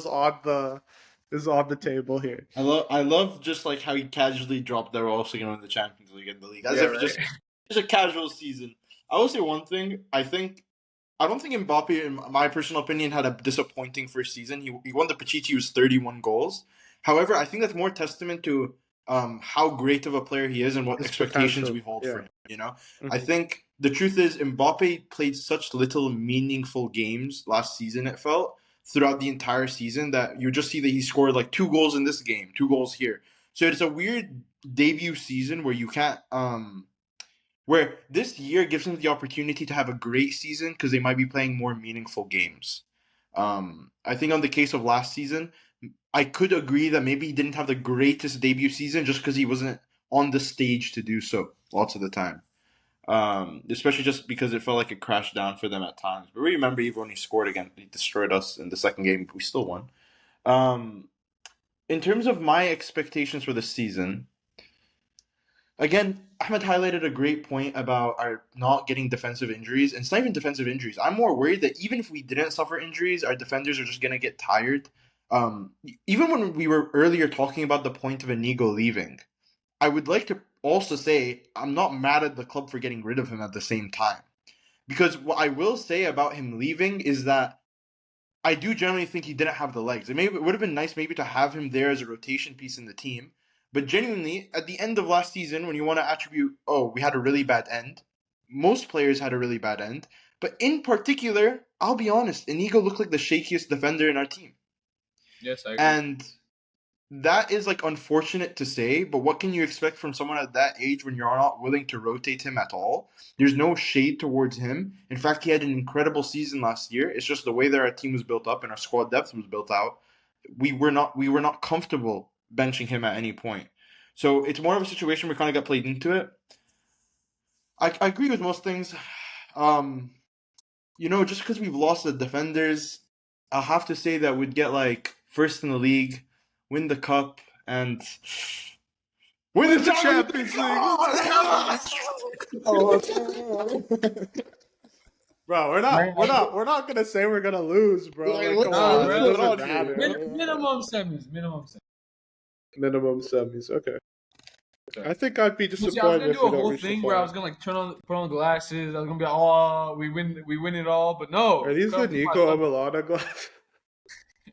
on the table here. I love just how he casually dropped they're also going to win the Champions League and the league, as if right? just a casual season. I will say one thing. I think I don't think Mbappe, in my personal opinion, had a disappointing first season. He won the Pichichi, he was 31 goals. However, I think that's more testament to how great of a player he is and what His expectations potential. we hold for Yeah. him. You know, I Mhm. think the truth is Mbappe played such little meaningful games last season. It felt throughout the entire season that you just see that he scored like 2 goals in this game, 2 goals here. So it's a weird debut season where you can't where this year gives them the opportunity to have a great season because they might be playing more meaningful games. I think on the case of last season, I could agree that maybe he didn't have the greatest debut season just because he wasn't on the stage to do so lots of the time. Especially just because it felt like it crashed down for them at times. But we remember even when he scored again, he destroyed us in the second game, but we still won. Um, in terms of my expectations for the season, again, Ahmed highlighted a great point about our not getting defensive injuries. And it's not even defensive injuries. I'm more worried that even if we didn't suffer injuries, our defenders are just going to get tired. Even when we were earlier talking about the point of Inigo leaving, I would like to also say I'm not mad at the club for getting rid of him at the same time. Because what I will say about him leaving is that I do generally think he didn't have the legs. It would have been nice maybe to have him there as a rotation piece in the team. But genuinely, at the end of last season, when you want to attribute, oh, we had a really bad end, most players had a really bad end. But in particular, I'll be honest, Inigo looked like the shakiest defender in our team. Yes, I agree. And that is like unfortunate to say, but what can you expect from someone at that age when you're not willing to rotate him at all? There's no shade towards him. In fact, he had an incredible season last year. It's just the way that our team was built up and our squad depth was built out. We were not comfortable benching him at any point. So it's more of a situation where we kind of got played into it. I agree with most things. Um, just because we've lost the defenders, I'll have to say that we'd get like first in the league, win the cup, and win Win the the Champions Champions League. Let's League. go. Oh, Bro, we're not gonna say we're gonna lose, bro. like, Like, what's come Nah, on, what's that bro. going doesn't on here? matter. Minimum semis. Minimum semis. Minimum semis. Okay. Sorry. I think I'd be But see, I was disappointed gonna if do we a don't whole reach the thing where I was final. gonna like put on glasses. I was gonna be like, oh, we win it all. But Are no, these the come to my Nico level. Amelada glasses?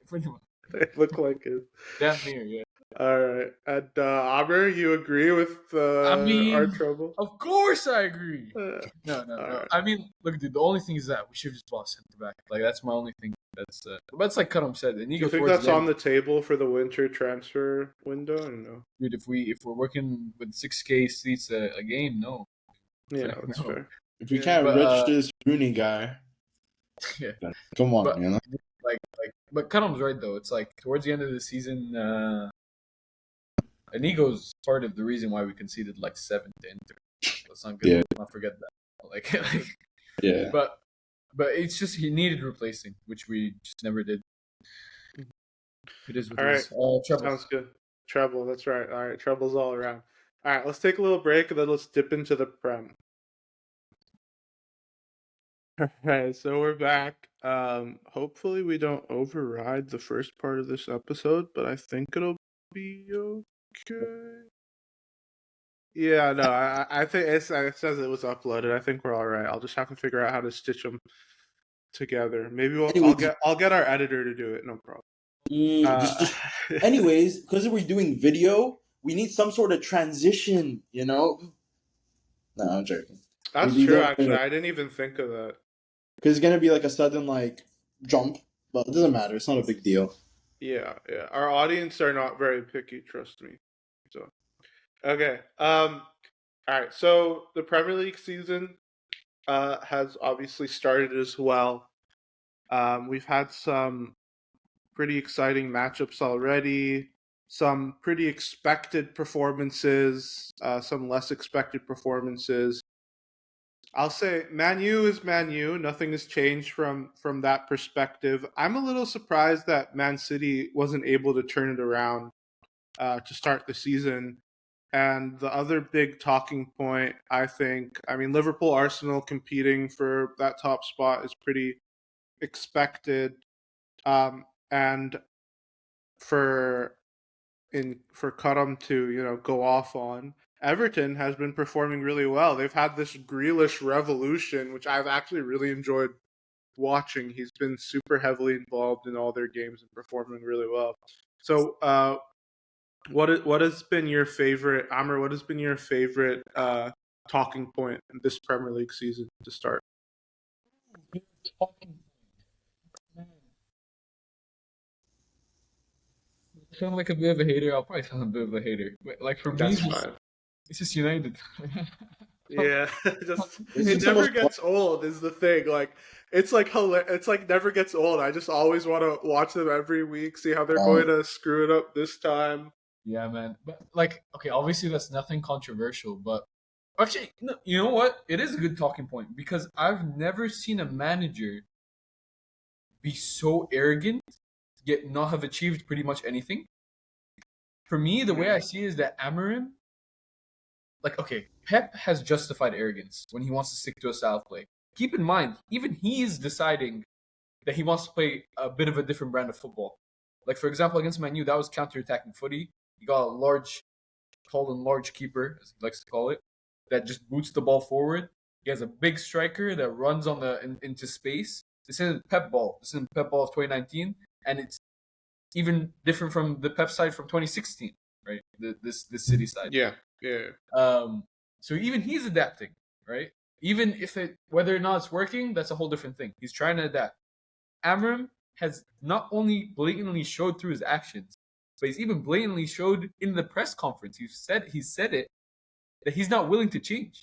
Pretty much. They look like it. Damn near, yeah. All right. And Amr, you agree with I our mean, trouble? of course I agree. No, no, All no. right. I mean, look, dude. The only thing is that we should have just lost center back. Like that's my only thing. That's like Karam said. Do Inigo you think towards that's the on end, the table for the winter transfer window? Or no. dude. If we're working with 6K seats a game, no, Yeah, that's no. fair. If we Yeah. can't But reach this Rooney guy, yeah. then come on, But you know. but Karam's right though. It's like towards the end of the season, Inigo's part of the reason why we conceded like 7 to Inter. Let's not Yeah, not forget that. Like, yeah. but it's just he needed replacing, which we just never did. It is what All it right. is. Trouble. Sounds good. Treble, that's right. All right, treble's all around. All right, let's take a little break and then let's dip into the Prem. All right, so we're back. Hopefully we don't override the first part of this episode, but I think it'll be okay. Yeah, no, I think it says it was uploaded. I think we're all right. I'll just have to figure out how to stitch them together. Maybe Anyways, I'll get our editor to do it. No problem. just anyways, because we're doing video, we need some sort of transition, you know. No, I'm joking. That's We true. don't Actually, I didn't even think of that. because it's gonna be like a sudden like jump, but it doesn't matter. It's not a big deal. Yeah. Our audience are not very picky, trust me. So, okay. All right. So the Premier League season has obviously started as well. We've had some pretty exciting matchups already. Some pretty expected performances. Some less expected performances. I'll say Man U is Man U. Nothing has changed from that perspective. I'm a little surprised that Man City wasn't able to turn it around to start the season. And the other big talking point, I mean, Liverpool, Arsenal competing for that top spot is pretty expected. And for Cutum to go off on. Everton has been performing really well. They've had this Grealish revolution, which I've actually really enjoyed watching. He's been super heavily involved in all their games and performing really well. So, what has been your favorite, Amr? What has been your favorite talking point in this Premier League season to start? I sound like a bit of a hater. I'll probably sound a bit of a hater. But like for me, That's fine. it's just United. Yeah, just It's it just the never most. gets old is the thing. Like it's like it's like never gets old. I just always want to watch them every week, see how they're going to screw it up this time. Yeah, man. But like, okay, obviously that's nothing controversial, but actually, you know what? It is a good talking point because I've never seen a manager be so arrogant yet not have achieved pretty much anything. For me, the way I see it is that Amarim, like, okay, Pep has justified arrogance when he wants to stick to a style of play. Keep in mind, even he's deciding that he wants to play a bit of a different brand of football. Like, for example, against Man U, that was counter-attacking footy. He got a large, tall and large keeper, as he likes to call it, that just boots the ball forward. He has a big striker that runs into space. This isn't Pep ball. This isn't Pep ball of 2019, and it's even different from the Pep side from 2016, right? This City side. Yeah, yeah. So even he's adapting, right? Even if whether or not it's working, that's a whole different thing. He's trying to adapt. Amram has not only blatantly showed through his actions, but he's even blatantly showed in the press conference. He said it that he's not willing to change.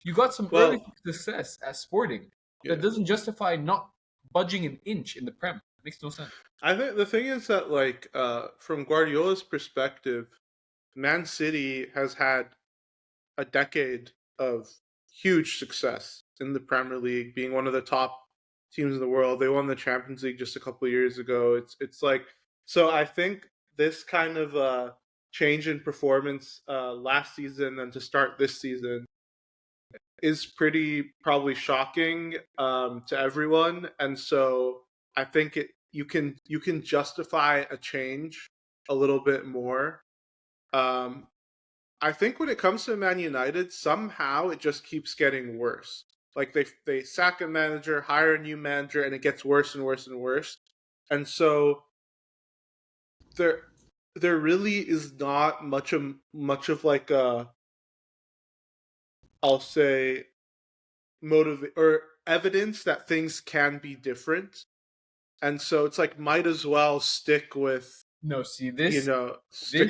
You got some early Well, success at Sporting yeah. that doesn't justify not budging an inch in the Prem. It makes no sense. I think the thing is that like from Guardiola's perspective, Man City has had a decade of huge success in the Premier League, being one of the top teams in the world. They won the Champions League just a couple of years ago. It's like so. I think this kind of change in performance last season and to start this season is pretty probably shocking to everyone, and so I think you can justify a change a little bit more. Um, I think when it comes to Man United, somehow it just keeps getting worse. Like they sack a manager, hire a new manager, and it gets worse and worse and worse. And so there there really is not much of like a, I'll say, motive or evidence that things can be different. And so it's like might as well stick with No, see stick this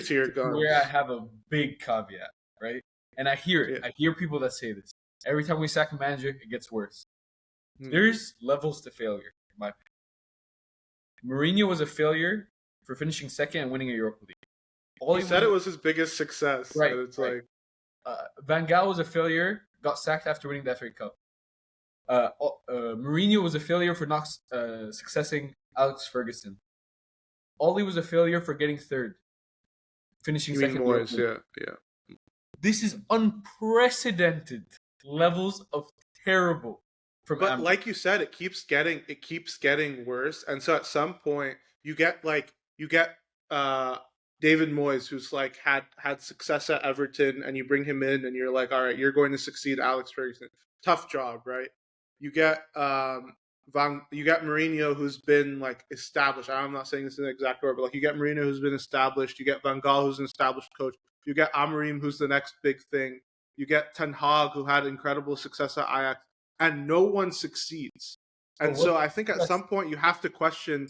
to your is where I guns. have a big caveat, right? And I hear it. Yeah. I hear people that say this. Every time we sack a manager, it gets worse. Hmm. There's levels to failure, in my opinion. Mourinho was a failure for finishing second and winning a Europa League. He said it was his biggest success, right, and it's right. like Van Gaal was a failure, got sacked after winning the FA Cup. Mourinho was a failure for not successing Alex Ferguson. Ollie was a failure for getting third, finishing you mean second in the Europa Moyes, League. yeah. This is unprecedented levels of terrible from But Amber. like you said, it keeps getting worse, and so at some point you get David Moyes, who's like had success at Everton, and you bring him in, and you're like, all right, you're going to succeed Alex Ferguson. Tough job, right? You get you get Mourinho, who's been like established. I'm not saying this in the exact order, but like you get Mourinho, who's been established. You get Van Gaal, who's an established coach. You get Amorim, who's the next big thing. You get Ten Hag, who had incredible success at Ajax, and no one succeeds. But And what? so I think at some point you have to question,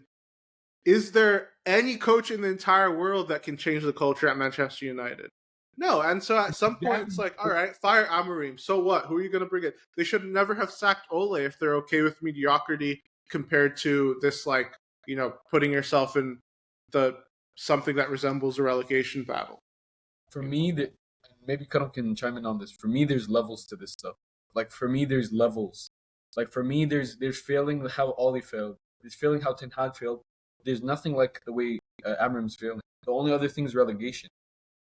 is there any coach in the entire world that can change the culture at Manchester United? No. And so at some point it's like, all right, fire Amorim. So what? Who are you going to bring in? They should never have sacked Ole if they're okay with mediocrity compared to this, like, putting yourself in the something that resembles a relegation battle. For me, maybe Karam can chime in on this. For me, there's levels to this stuff. Like for me, there's levels. Like for me, there's failing how Ollie failed. There's failing how Ten Hag failed. There's nothing like the way Amram's failing. The only other thing is relegation.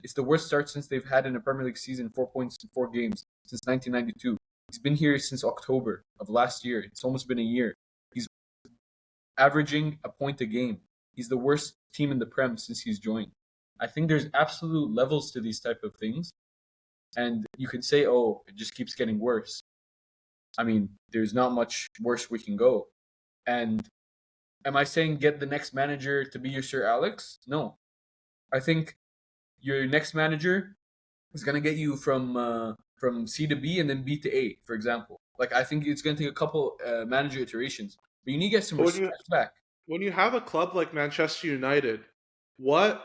It's the worst start since they've had in a Premier League season, 4 points in 4 games since 1992. He's been here since October of last year. It's almost been a year. He's averaging a point a game. He's the worst team in the Prem since he's joined. I think there's absolute levels to these type of things, and you can say, "Oh, it just keeps getting worse." I mean, there's not much worse we can go. And am I saying get the next manager to be your Sir Alex? No. I think your next manager is gonna get you from C to B and then B to A, for example. Like I think it's gonna take a couple manager iterations, but you need to get some But respect back. when you have a club like Manchester United, what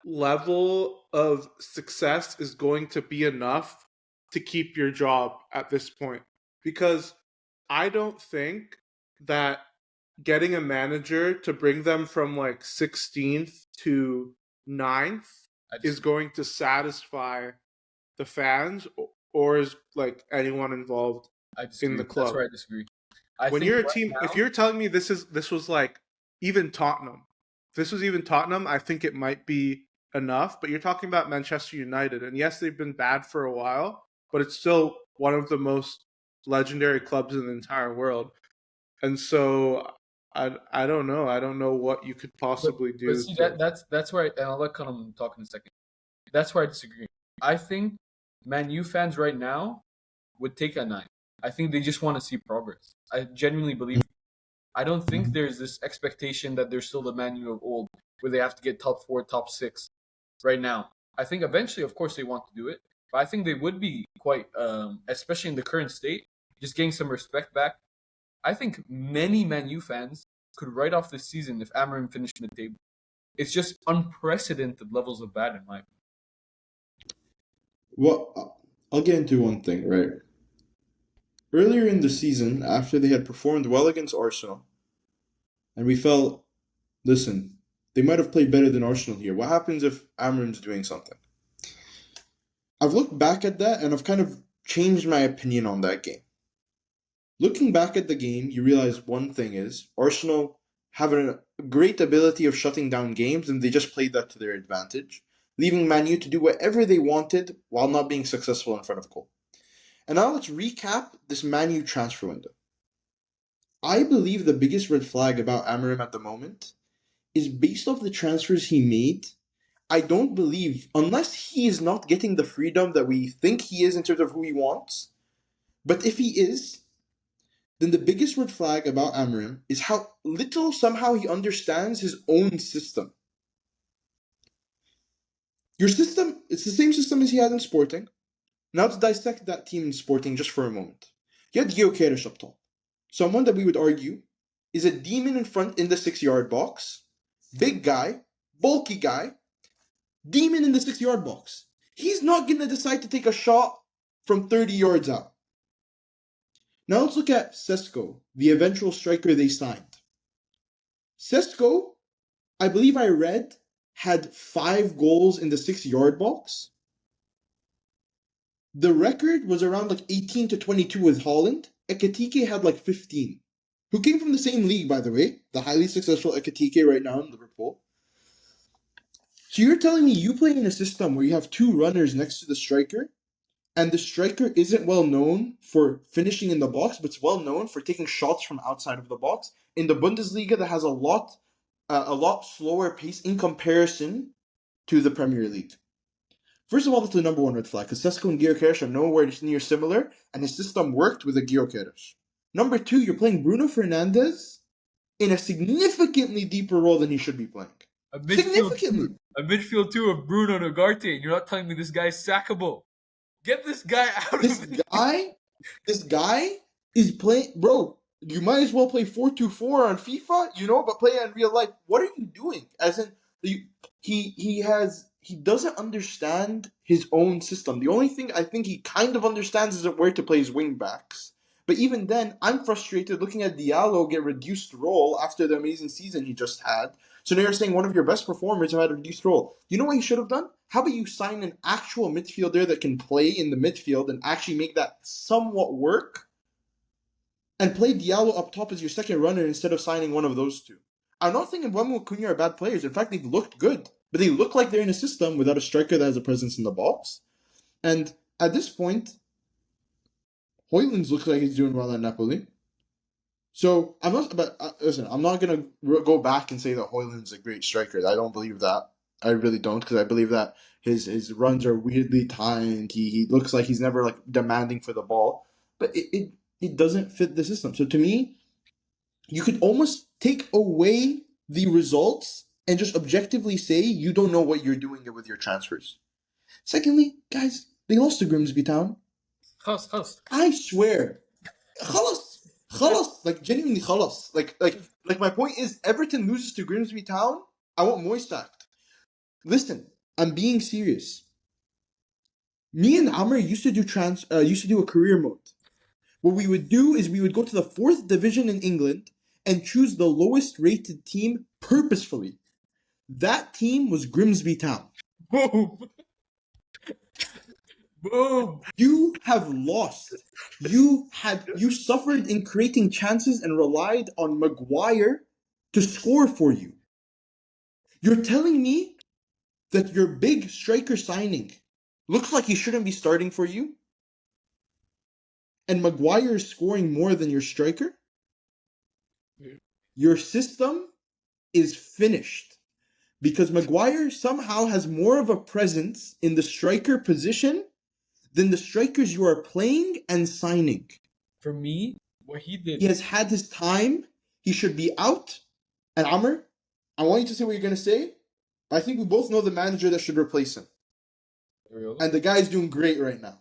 level of success is going to be enough to keep your job at this point? Because I don't think that getting a manager to bring them from like 16th to 9th I is disagree. going to satisfy the fans or is like anyone involved I in disagree. the That's club. where I disagree. I When think you're a right team, if now, you're telling me this was like even Tottenham, if this was even Tottenham, I think it might be enough. But you're talking about Manchester United, and yes, they've been bad for a while, but it's still one of the most legendary clubs in the entire world. And so I don't know. I don't know what you could but possibly but do see to. that's where and I'll let Callum talk in a second. That's where I disagree. I think Man U fans right now would take a 9. I think they just want to see progress. I genuinely believe. I don't think there's this expectation that they're still the Man U of old, where they have to get top 4, top 6 right now. I think eventually, of course, they want to do it, but I think they would be quite, especially in the current state, just getting some respect back. I think many Man U fans could write off this season if Amarim finished mid-table. It's just unprecedented levels of bad in my opinion. Well, I'll get into one thing, right? Earlier in the season, after they had performed well against Arsenal, and we felt, listen, they might have played better than Arsenal here. What happens if Amram's doing something? I've looked back at that and I've kind of changed my opinion on that game. Looking back at the game, you realize one thing is Arsenal have a great ability of shutting down games, and they just played that to their advantage, leaving Man U to do whatever they wanted while not being successful in front of goal. And now let's recap this Man U transfer window. I believe the biggest red flag about Amarim at the moment is based off the transfers he made. I don't believe, unless he is not getting the freedom that we think he is in terms of who he wants, but if he is, then the biggest red flag about Amarim is how little somehow he understands his own system. Your system, it's the same system as he had in Sporting. Now let's dissect that team in Sporting just for a moment. You had A.K.A up top. Someone that we would argue is a demon in front in the 6-yard box. Big guy, bulky guy, demon in the 6-yard box. He's not going to decide to take a shot from 30 yards out. Now let's look at Sesko, the eventual striker they signed. Sesko, I believe I read, had 5 goals in the 6-yard box. The record was around like 18 to 22 with Holland. A.K.A had like 15. Who came from the same league, by the way. The highly successful A.K.A right now in Liverpool. So you're telling me you play in a system where you have 2 runners next to the striker, and the striker isn't well known for finishing in the box, but it's well known for taking shots from outside of the box in the Bundesliga that has a lot slower pace in comparison to the Premier League. First of all, that's the number one red flag, because Sesko and Gyökeres are nowhere near similar, and his system worked with a Gyökeres. Number 2, you're playing Bruno Fernandes in a significantly deeper role than he should be playing. Significantly. A midfield two of Bruno Nogarte. You're not telling me this guy's sackable. Get this guy out This of it. this guy is playing, bro. You might as well play 4-2-4 on FIFA, but play in real life. What are you doing? As in, he doesn't understand his own system. The only thing I think he kind of understands is where to play his wing backs. But even then, I'm frustrated looking at Diallo get reduced role after the amazing season he just had. So now you're saying one of your best performers have had a reduced role. You know what he should have done? How about you sign an actual midfielder that can play in the midfield and actually make that somewhat work? And play Diallo up top as your second runner instead of signing one of those two. I'm not thinking Mbeumo and Cunha are bad players. In fact, they've looked good. But they look like they're in a system without a striker that has a presence in the box. And at this point, Højlund's looks like he's doing well at Napoli. So I'm not. But listen, I'm not gonna go back and say that Højlund's a great striker. I don't believe that. I really don't, because I believe that his runs are weirdly timed. He looks like he's never like demanding for the ball, but it doesn't fit the system. So to me, you could almost take away the results and just objectively say you don't know what you're doing with your transfers. Secondly, guys, they lost to Grimsby Town. خلاص. I swear. خلاص. خلاص. Like, genuinely خلاص. Like my point is, Everton loses to Grimsby Town, I want Moyes sacked. Listen, I'm being serious. Me and Amr used to do a career mode. What we would do is we would go to the 4th division in England and choose the lowest rated team purposefully. That team was Grimsby Town. Boom. Boom. You have lost. You suffered in creating chances and relied on Maguire to score for you. You're telling me that your big striker signing looks like he shouldn't be starting for you? And Maguire is scoring more than your striker? Your system is finished. Because Maguire somehow has more of a presence in the striker position than the strikers you are playing and signing. For me, what he did. He has had his time. He should be out. And Amr, I want you to say what you're going to say. I think we both know the manager that should replace him. Really? And the guy's doing great right now.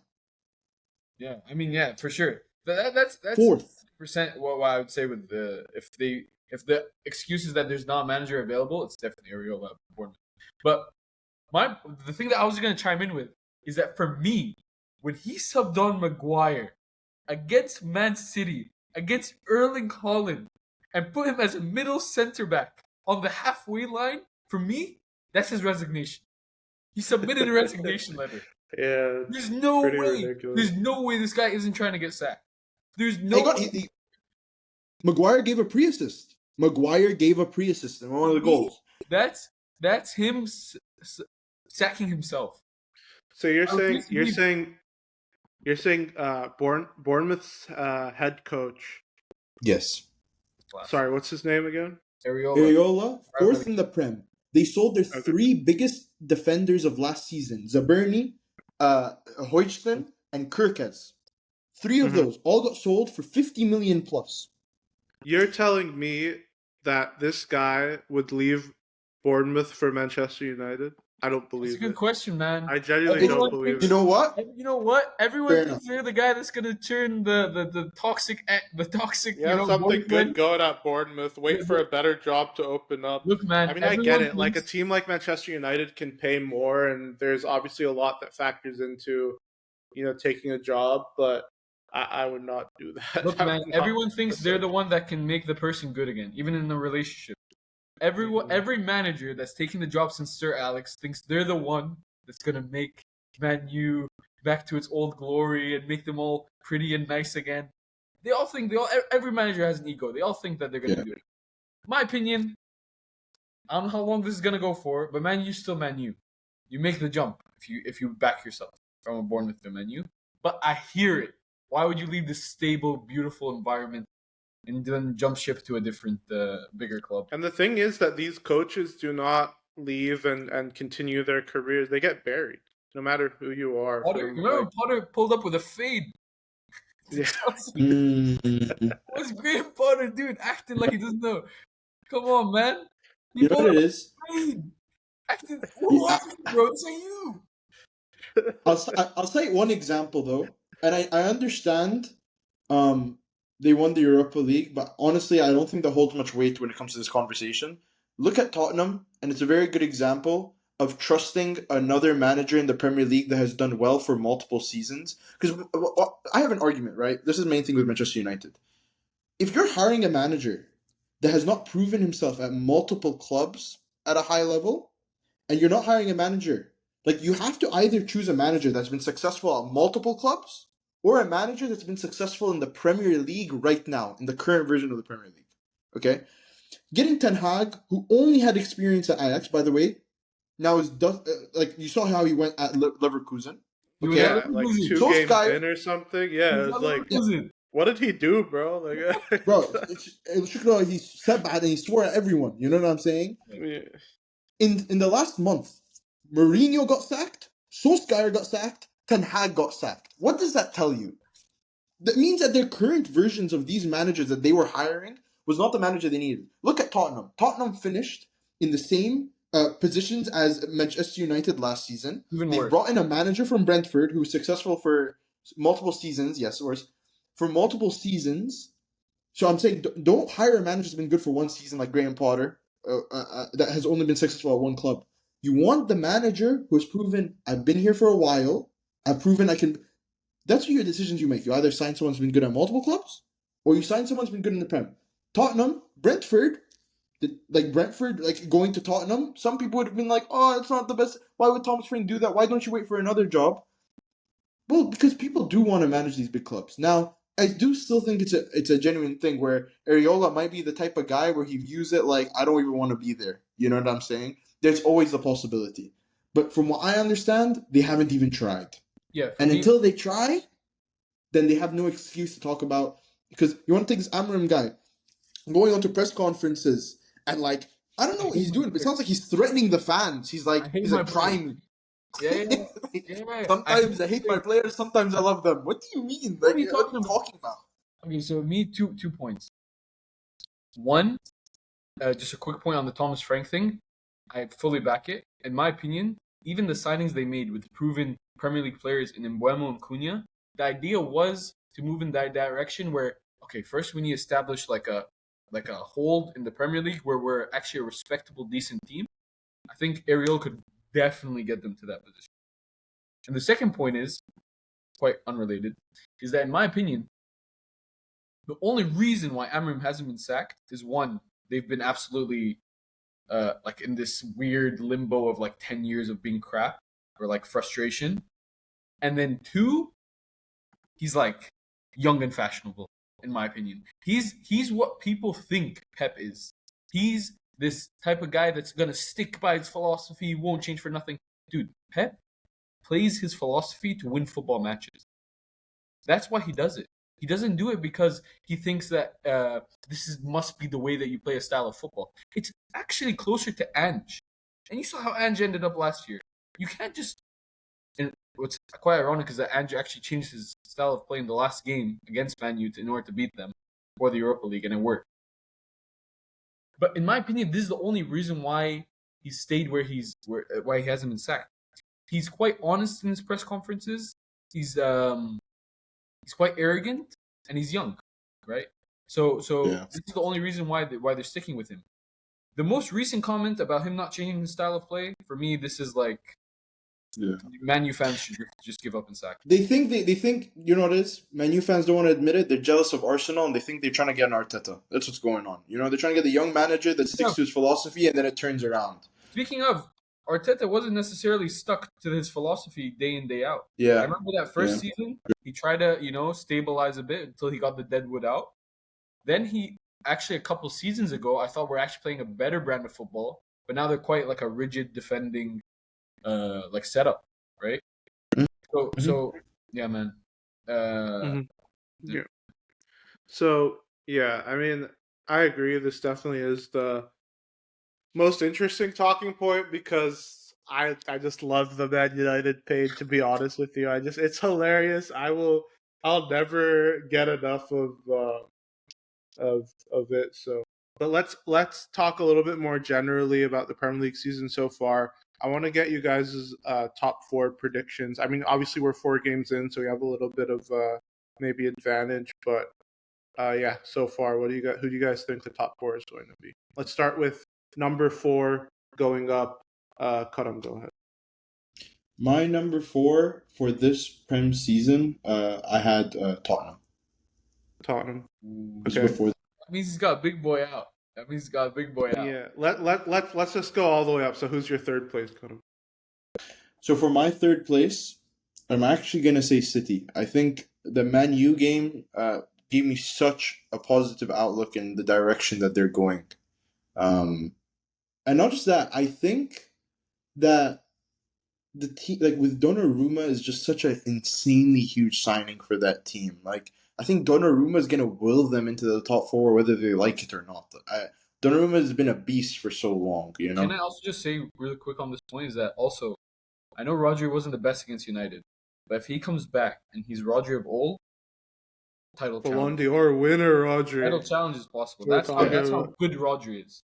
Yeah, I mean, yeah, for sure. That's 4th. % what I would say with if the excuse is that there's not a manager available, it's definitely Areola at Bournemouth. But the thing that I was gonna chime in with is that for me, when he subbed on Maguire against Man City, against Erling Haaland, and put him as a middle center back on the halfway line, for me, that's his resignation. He submitted a resignation letter. Yeah, There's no way. ridiculous. There's no way this guy isn't trying to get sacked. There's no. Maguire gave a pre-assist. Maguire gave a pre-assist in one of the goals. That's him sacking himself. So you're saying Bournemouth's head coach. Yes. Sorry, what's his name again? Areola, 4th in the Prem. They sold their 3 biggest defenders of last season: Zaberni, Hoijten, and Kirkes. 3 of those all got sold for 50 million plus. You're telling me that this guy would leave Bournemouth for Manchester United? I don't believe it. That's a good question, man. I genuinely don't believe it. You know what? You know what? Everyone Fair thinks they're the guy that's gonna turn the toxic. Yeah, something good going at Bournemouth. Wait for a better job to open up. Look, man. I mean, I get it. Like a team like Manchester United can pay more, and there's obviously a lot that factors into, taking a job. But I would not do that. Look, man. Everyone thinks they're the one that can make the person good again, even in a relationship. Every manager that's taking the job since Sir Alex thinks they're the one that's gonna make Man U back to its old glory and make them all pretty and nice again. Every manager has an ego. They all think that they're gonna do it. My opinion, I don't know how long this is gonna go for, but Man U's still Man U. You make the jump if you back yourself from a Bournemouth to Man U. But I hear it. Why would you leave this stable, beautiful environment and then jump ship to a different, bigger club? And the thing is that these coaches do not leave and continue their careers. They get buried, no matter who you are. Remember Potter pulled up with a fade? Yeah. What's Graham Potter, dude, acting like he doesn't know? Come on, man. You know what it is? Acting, bro, it's you. I'll cite one example though, and I understand they won the Europa League, but honestly I don't think that holds much weight when it comes to this conversation. Look at Tottenham, and it's a very good example of trusting another manager in the Premier League that has done well for multiple seasons. Because I have an argument, right? This is the main thing with Manchester United. If you're hiring a manager that has not proven himself at multiple clubs at a high level, and you're not hiring a manager, like, you have to either choose a manager that's been successful at multiple clubs or a manager that's been successful in the Premier League right now, in the current version of the Premier League. Okay? Getting Ten Hag, who only had experience at Ajax, by the way, now is like, you saw how he went at Leverkusen. Okay? Yeah, like 2 games in or something. Yeah, it's like, what did he do, bro? Like, bro, he said bad and he swore at everyone. You know what I'm saying? Yeah. In the last month, Mourinho got sacked, Solskjaer got sacked, Ten Hag got sacked. What does that tell you? That means that their current versions of these managers that they were hiring was not the manager they needed. Look at Tottenham. Tottenham finished in the same positions as Manchester United last season. Even They've worse. brought in a manager from Brentford who was successful for multiple seasons. Yes, for multiple seasons. So I'm saying don't hire a manager who's been good for one season like Graham Potter that has only been successful at one club. You want the manager who has proven I've been here for a while. I've proven I can. That's what your decisions you make. You either sign someone who's been good at multiple clubs, or you sign someone who's been good in the Prem. Tottenham, Brentford, like going to Tottenham. Some people would have been like, "Oh, it's not the best. Why would Thomas Frank do that? Why don't you wait for another job?" Well, because people do want to manage these big clubs. Now, I do still think it's a genuine thing where Areola might be the type of guy where he views it like I don't even want to be there. You know what I'm saying? There's always a possibility. But from what I understand, they haven't even tried. Yeah, And until they try, then they have no excuse to talk about because you want to take this Amram guy going on to press conferences and like I don't know what he's doing, but it sounds like he's threatening the fans. He's like hate he's my like trying. Yeah. I Sometimes I hate my players, sometimes I love them. What do you mean? What Like are you what are talking you about? talking about? Okay, so me two points. One, just a quick point on the Thomas Frank thing. I fully back it. In my opinion, even the signings they made with proven Premier League players in Mbuemo and Cunha, the idea was to move in that direction where okay, first we need to establish like a hold in the Premier League where we're actually a respectable, decent team. I think Ariel could definitely get them to that position. And the second point is quite unrelated, is that in my opinion, the only reason why Amram hasn't been sacked is one, they've been absolutely like in this weird limbo of like 10 years of being crap or like frustration. And then two, he's like young and fashionable, in my opinion. He's what people think Pep is. He's this type of guy that's gonna stick by his philosophy, won't change for nothing. Dude, Pep plays his philosophy to win football matches. That's why he does it. He doesn't do it because he thinks that must be the way that you play a style of football. It's actually closer to Ange. And you saw how Ange ended up last year. You can't just. And what's quite ironic is that Ange actually changed his style of play in the last game against Man U in order to beat them for the Europa League, and it worked. But in my opinion, this is the only reason why he stayed why he hasn't been sacked. He's quite honest in his press conferences. He's quite arrogant and he's young, right? So Yeah. this is the only reason why they're sticking with him. The most recent comment about him not changing his style of play, for me, this is like, Man U fans should just give up and sack. They think you know what it is? Man U fans don't want to admit it. They're jealous of Arsenal and they think they're trying to get an Arteta. That's what's going on. You know, they're trying to get the young manager that sticks to his philosophy and then it turns around. Speaking of, Arteta wasn't necessarily stuck to his philosophy day in, day out. Yeah. I remember that first season, he tried to, stabilize a bit until he got the deadwood out. Then he, actually a couple seasons ago, I thought we're actually playing a better brand of football, but now they're quite like a rigid defending like setup, right? So yeah, man. Yeah. So yeah, I mean, I agree. This definitely is the most interesting talking point because I just love the Man United page. To be honest with you, it's hilarious. I'll never get enough of it. So, but let's talk a little bit more generally about the Premier League season so far. I want to get you guys' top four predictions. I mean, obviously we're 4 games in, so we have a little bit of maybe advantage, but yeah, so far, who do you guys think the top 4 is going to be? Let's start with number 4 going up. Karam, go ahead. My number 4 for this Prem season, I had Tottenham. Tottenham. Okay. Before that means he's got a big boy out. Yeah, let's just go all the way up. So who's your third place, Karam? So for my third place, I'm actually gonna say City. I think the Man U game gave me such a positive outlook in the direction that they're going. And not just that, I think that the team, like with Donnarumma, is just such an insanely huge signing for that team. Like I think Donnarumma is gonna will them into the top 4, whether they like it or not. Donnarumma has been a beast for so long, you know. Can I also just say really quick on this point is that also, I know Rodri wasn't the best against United, but if he comes back and he's Rodri of old, title Ballon challenge. d'Or winner, Rodri. Title challenge is possible. We're That's talking how about- good Rodri is.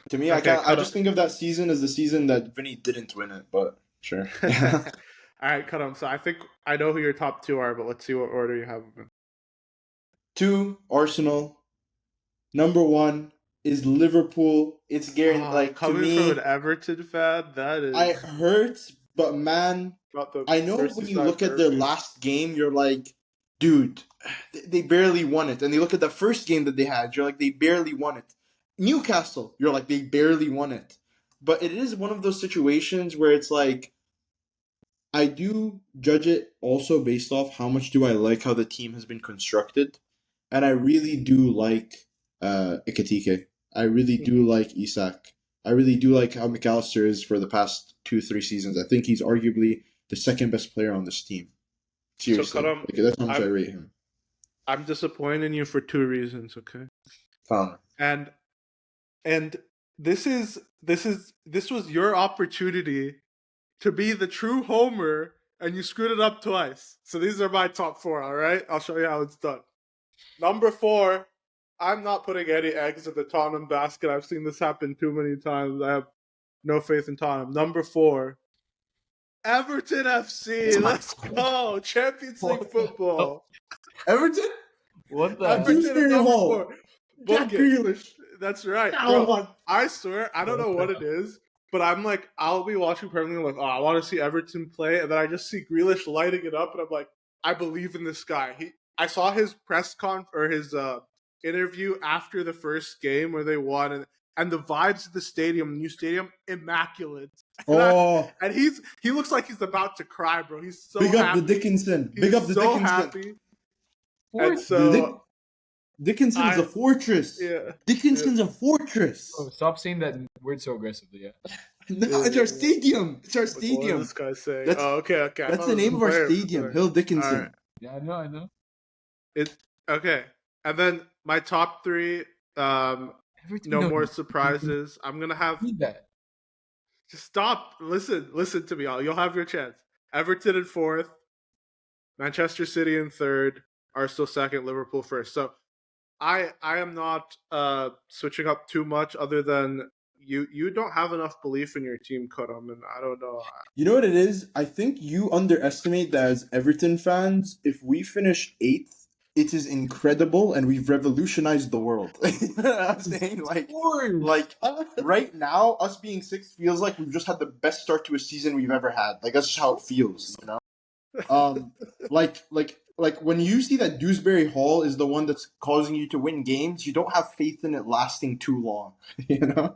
To me, Okay, I just think of that season as the season that Vinny didn't win it, but sure. All right, cut him. So I think I know who your top two are, but let's see what order you have them in. 2, Arsenal. Number 1 is Liverpool. It's guaranteed. To Coming from an me, Everton fan, that is I hurt, but man, about the I know when you Merseyside look at their derby. last game, you're like, dude, they barely won it. And you look at the first game that they had, you're like, they barely won it. Newcastle, you're like, they barely won it. But it is one of those situations where it's like, I do judge it also based off how much do I like how the team has been constructed. And I really do like A.K.A. I really do like Isak. I really do like how McAllister is for the past 2-3 seasons. I think he's arguably the second best player on this team. Seriously. Cut him. Like, that's how much I rate him. I'm disappointed in you for two reasons. Okay. Fine. And this was your opportunity to be the true homer, and you screwed it up twice. So these are my top four. All right, I'll show you how it's done. Number 4, I'm not putting any eggs in the Tottenham basket. I've seen this happen too many times. I have no faith in Tottenham. Number 4, Everton FC. Let's go. Champions League football. Everton? What the? Everton is Dewsbury number Hall. 4. Jack Book it. Grealish. That's right. Come Bro, on. I swear, I don't know what it is, but I'm like, I'll be watching Premier League, like, oh, I want to see Everton play, and then I just see Grealish lighting it up, and I'm like, I believe in this guy. I saw his his interview after the first game where they won, and the vibes of the stadium, new stadium, immaculate. And he looks like he's about to cry, bro. He's so Big happy. up the Dickinson. He's Big up the so Dickinson. happy. Fourth? And so Dickinson's a fortress. Yeah. Dickinson's a fortress. Oh, stop saying that word so aggressively. Yeah. No, it's our stadium. It's our What is stadium. this guy saying? That's- Okay. I That's thought the it was name a of our player. stadium, Sorry. Hill Dickinson. Alright. Yeah, I know. Okay. And then my top 3, Everton, no more surprises. I'm gonna have Need that. just stop. Listen to me, all. You'll have your chance. Everton in 4th, Manchester City in 3rd, Arsenal 2nd, Liverpool 1st. So I am not switching up too much, other than you don't have enough belief in your team, Kodam, and I don't know. You know what it is? I think you underestimate that as Everton fans, if we finish 8th, it is incredible and we've revolutionized the world. You know what I'm saying? Like right now, us being 6th feels like we've just had the best start to a season we've ever had. Like that's just how it feels, you know? Like when you see that Dewsbury Hall is the one that's causing you to win games, you don't have faith in it lasting too long. You know?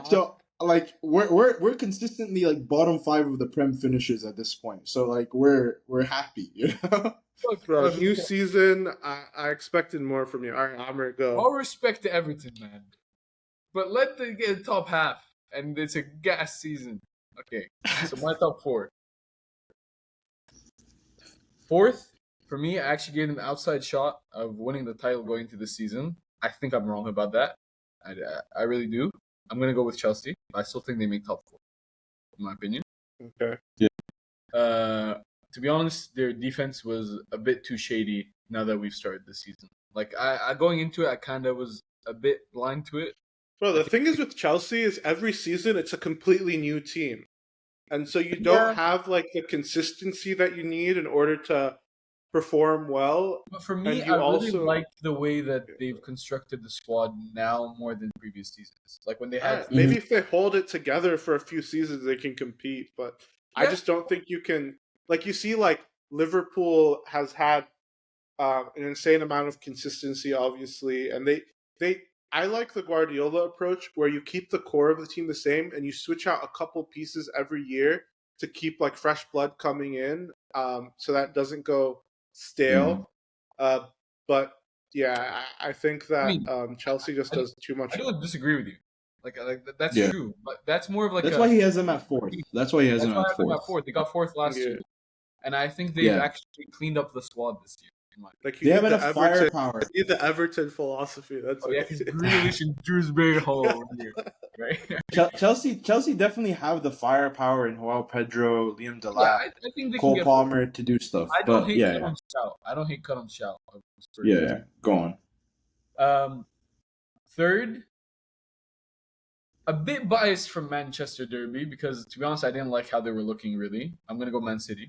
So like we're consistently like bottom 5 of the Prem finishes at this point. So like we're happy, you know. Bro, new season, I expected more from you. All right, Amr, go. All respect to Everton, man, but let them get the top half, and it's a gas season. Okay, so my top 4. 4th, for me, I actually gave them an outside shot of winning the title going into the season. I think I'm wrong about that. I really do. I'm going to go with Chelsea. I still think they make top 4, in my opinion. Okay. To be honest, their defense was a bit too shady now that we've started the season. Like, I going into it, I kind of was a bit blind to it. Bro, the thing is with Chelsea is every season it's a completely new team. And so you don't have like the consistency that you need in order to perform well. But for me, And you I really also- like the way that they've constructed the squad now more than previous seasons. Like when they had Maybe if they hold it together for a few seasons, they can compete. But I Yeah. just don't think you can. Like you see, like Liverpool has had an insane amount of consistency, obviously, and they. I like the Guardiola approach where you keep the core of the team the same and you switch out a couple pieces every year to keep like fresh blood coming in, so that doesn't go stale. But yeah, I think that Chelsea just does too much. I don't disagree with you. Like that's Yeah. true, but that's more of like That's why he has them at 4th. That's why he has That's them why I at have them at 4th. 4th. They got 4th last Yeah. year, and I think they've Yeah. actually cleaned up the squad this year. Like They have enough firepower. you need the Everton philosophy. That's Oh what yeah, because Grealish and Dewsbury Hall over here, right? Chelsea definitely have the firepower in Joao Pedro, Liam Yeah, Delap, I think they can Cole get. Palmer to do stuff. I don't But hate yeah, Callum Shout. I don't hate Callum Shout. yeah. Go on. Third, a bit biased from Manchester Derby because to be honest, I didn't like how they were looking. Really, I'm gonna go Man City.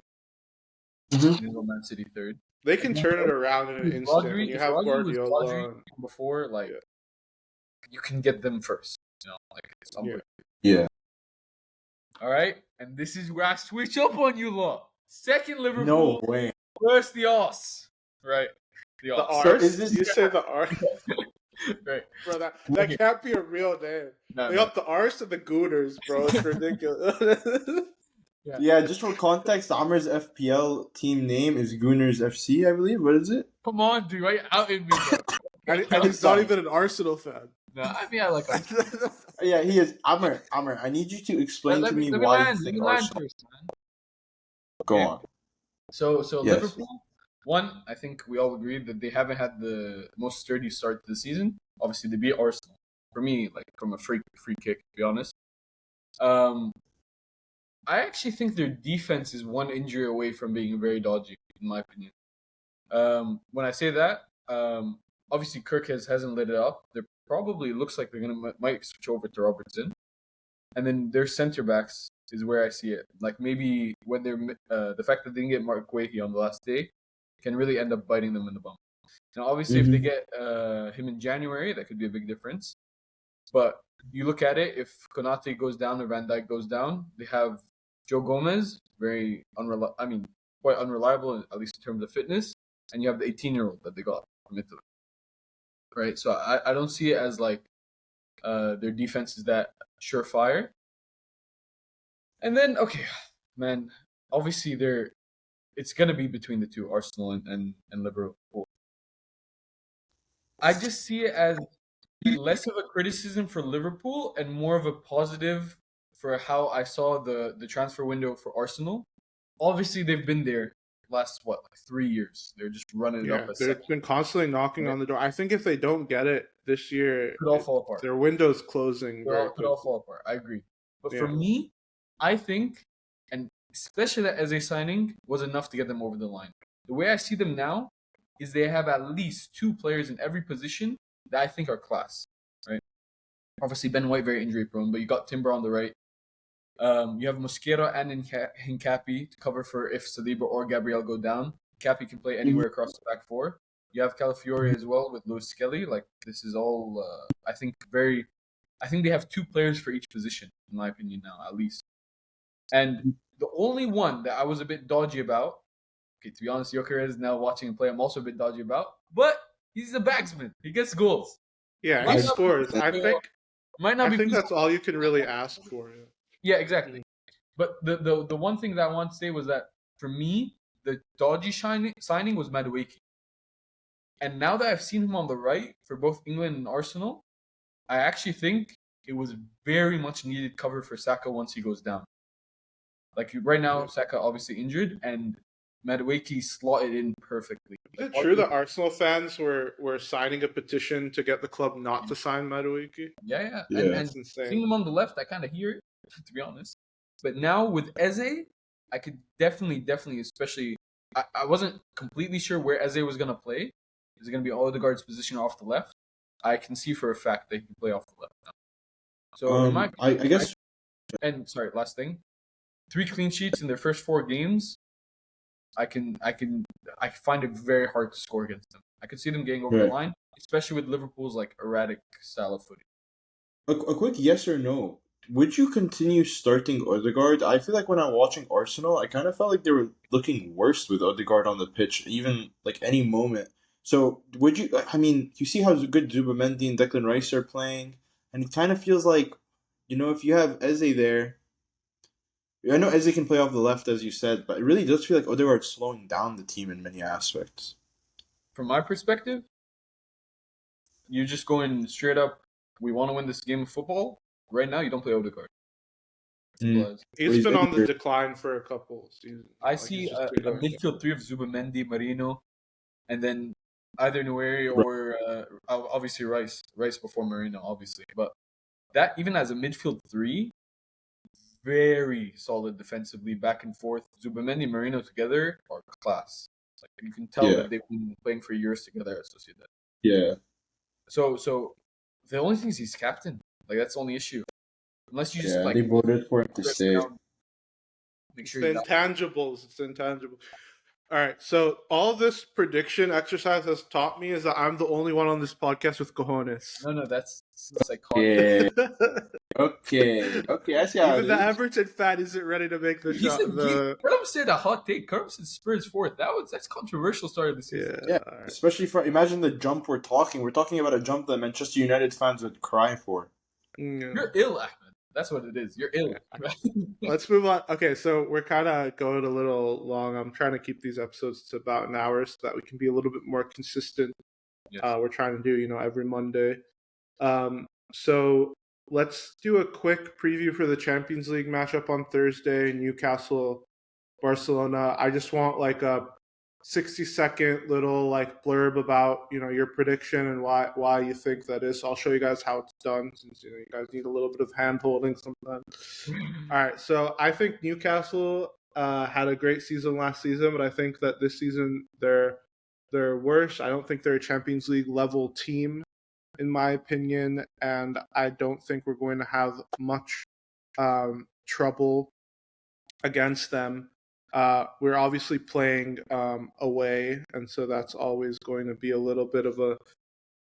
I'm gonna go Man City third. they can Again, turn it around in an if instant when you have Rodri was Guardiola. Rodri before, like Yeah. you can get them first. Like it's Yeah. unbelievable. Yeah. All right, and this is where I switch up on you lot. Second Liverpool, No way. first the Arse. Right, the The Arse. So Ars? is this- You say the Ars? Right. Bro, that can't be a real name. No, They no. got the Ars and the Gooners, bro. It's ridiculous. Yeah, just for context, Amer's FPL team name is Gooners FC, I believe. What is it? Come on, dude. Why you outing me, bro? and he's not even an Arsenal fan. No, I mean I like. Yeah, he is. Amer, I need you to explain Let to me me let me why land. you Let think me land Arsenal. first, man. Go Okay. on. So Yes. Liverpool, one, I think we all agree that they haven't had the most sturdy start to the season. Obviously, they beat Arsenal. For me, like from a free kick, to be honest. I actually think their defense is one injury away from being very dodgy, in my opinion. When I say that, obviously Kirk hasn't lit it up. There probably looks like they're gonna might switch over to Robertson, and then their center backs is where I see it. Like maybe when they're the fact that they didn't get Mark Guehi on the last day can really end up biting them in the bum. Now, obviously, if they get him in January, that could be a big difference. But you look at it, if Konate goes down or Van Dijk goes down, they have Joe Gomez, very quite unreliable, at least in terms of fitness, and you have the 18-year-old that they got from Italy. Right? So I don't see it as like their defense is that surefire. And then, okay, man, obviously it's going to be between the two, Arsenal and Liverpool. I just see it as less of a criticism for Liverpool and more of a positive for how I saw the transfer window for Arsenal. Obviously, they've been there last 3 years. They're just running it up. They've been constantly knocking on the door. I think if they don't get it this year, it could all fall apart. Their window's closing. It could all fall apart. I agree. But for me, I think, and especially that Eze signing was enough to get them over the line. The way I see them now is they have at least two players in every position that I think are class, right? Obviously, Ben White very injury prone, but you got Timber on the right. You have Mosquera and Hincapi to cover for if Saliba or Gabriel go down. Hincapi can play anywhere across the back four. You have Calafiori as well with Lewis Skelly. Like this is all, I think they have two players for each position, in my opinion now, at least. And the only one that I was a bit dodgy about, okay, to be honest, Joker is now watching him play. I'm also a bit dodgy about, but he's a backsman. He gets goals. Yeah, he scores. I think that's all you can really ask for. Yeah, exactly. But the one thing that I want to say was that for me, the dodgy signing was Madueke. And now that I've seen him on the right for both England and Arsenal, I actually think it was very much needed cover for Saka once he goes down. Like right now, Saka obviously injured, and Madueke slotted in perfectly. Is it true that Arsenal fans were signing a petition to get the club not to sign Madueke? Yeah. And that's insane. Seeing him on the left, I kind of hear it, to be honest. But now with Eze, I could definitely, especially, I wasn't completely sure where Eze was going to play. Is it going to be Odegaard's position off the left? I can see for a fact that he can play off the left now. So I guess. And sorry, last thing, 3 clean sheets in their first 4 games. I find it very hard to score against them. I could see them getting over the line, especially with Liverpool's like erratic style of footy. A quick yes or no. Would you continue starting Odegaard? I feel like when I'm watching Arsenal, I kind of felt like they were looking worse with Odegaard on the pitch, even like any moment. So would you? I mean, you see how good Zubimendi and Declan Rice are playing, and it kind of feels like, if you have Eze there. I know Eze can play off the left, as you said, but it really does feel like Odegaard's slowing down the team in many aspects. From my perspective, you're just going straight up, we want to win this game of football. Right now, you don't play Odegaard. He's been on the decline for a couple seasons. I see a midfield 3 of Zubimendi, Marino, and then either Nueri or obviously Rice before Marino, obviously. But that even as a midfield three, very solid defensively, back and forth. Zubamendi and Marino together are class. Like you can tell Yeah. that they've been playing for years together at Sociedad. Yeah. So the only thing is he's captain. Like that's the only issue. Unless you just Yeah. They voted for him to press stay. down, make It's sure the he's out. intangibles. It's intangible. All right. So all this prediction exercise has taught me is that I'm the only one on this podcast with cojones. No, that's psychotic. Yeah. Okay. I see how Even it the is. Everton fan isn't ready to make the He shot. said Karam said a hot take. Karam said Spurs fourth. That's controversial start of the season. Yeah. All right. Especially for imagine the jump we're talking. We're talking about a jump that Manchester United fans would cry for. Yeah. You're ill, Ahmed. That's what it is. You're ill. Let's move on. Okay, so we're kind of going a little long. I'm trying to keep these episodes to about an hour so that we can be a little bit more consistent. Yes. We're trying to do, every Monday. So let's do a quick preview for the Champions League matchup on Thursday, Newcastle, Barcelona. I just want like a 60-second little like blurb about your prediction and why you think that is. So I'll show you guys how it's done since you guys need a little bit of hand holding sometimes. All right, so I think Newcastle had a great season last season, but I think that this season they're worse. I don't think they're a Champions League level team, in my opinion, and I don't think we're going to have much trouble against them. We're obviously playing away, and so that's always going to be a little bit of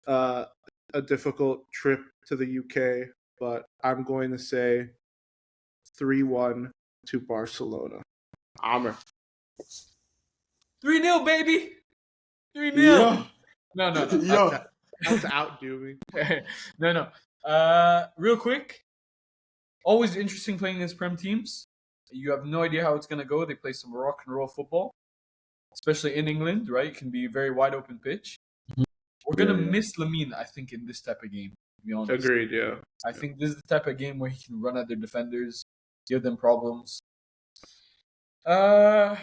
a difficult trip to the UK. But I'm going to say 3-1 to Barcelona. Amr. 3-0, baby. 3-0. Yeah. No. Yo. That's outdo me. No. Real quick. Always interesting playing against Prem teams. You have no idea how it's going to go. They play some rock and roll football, especially in England, right? It can be a very wide open pitch. We're going to miss Lamine, I think, in this type of game, to be honest. Agreed, yeah. I think this is the type of game where he can run at their defenders, give them problems. But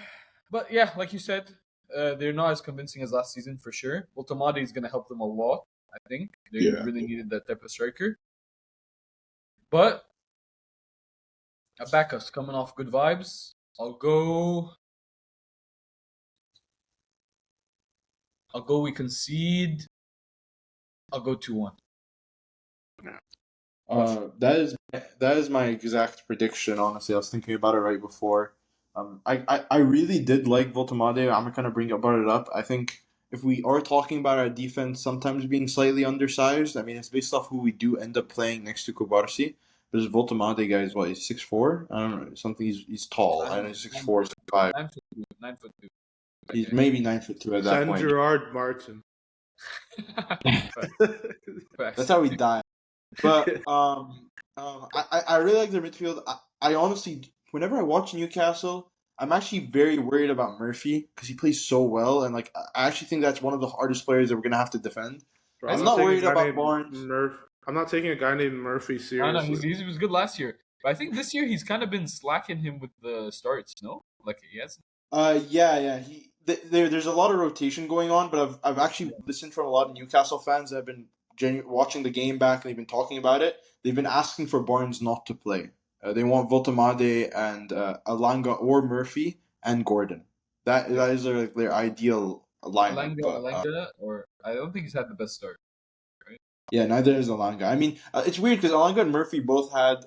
yeah, like you said, they're not as convincing as last season for sure. Ultimati is going to help them a lot, I think. They really needed that type of striker. But Abakas coming off good vibes. I'll go we concede. I'll go 2-1. That is my exact prediction. Honestly, I was thinking about it right before. I really did like Voltamade. I'm gonna brought it up. I think if we are talking about our defense sometimes being slightly undersized, I mean it's based off who we do end up playing next to Kubarsi. There's Voltamade guy is what, he's 6'4"? I don't know, something he's tall. I know he's 6'4", 6'5". 9'2". He's maybe 9'2" at that Send point. Gerard Martin. That's how we die. But I really like their midfield. I honestly, whenever I watch Newcastle, I'm actually very worried about Murphy because he plays so well, and like I actually think that's one of the hardest players that we're gonna have to defend. Bro, I'm not worried about Barnes. Barnes. I'm not taking a guy named Murphy seriously. No, he was good last year. But I think this year he's kind of been slacking him with the starts, no? Like he has. Yeah. There's a lot of rotation going on, but I've actually listened from a lot of Newcastle fans that have been watching the game back and they've been talking about it. They've been asking for Barnes not to play. They want Voltamade and Alanga or Murphy and Gordon. That is their ideal lineup. Alanga, or I don't think he's had the best start. Right? Yeah, neither is Alanga. I mean, it's weird because Alanga and Murphy both had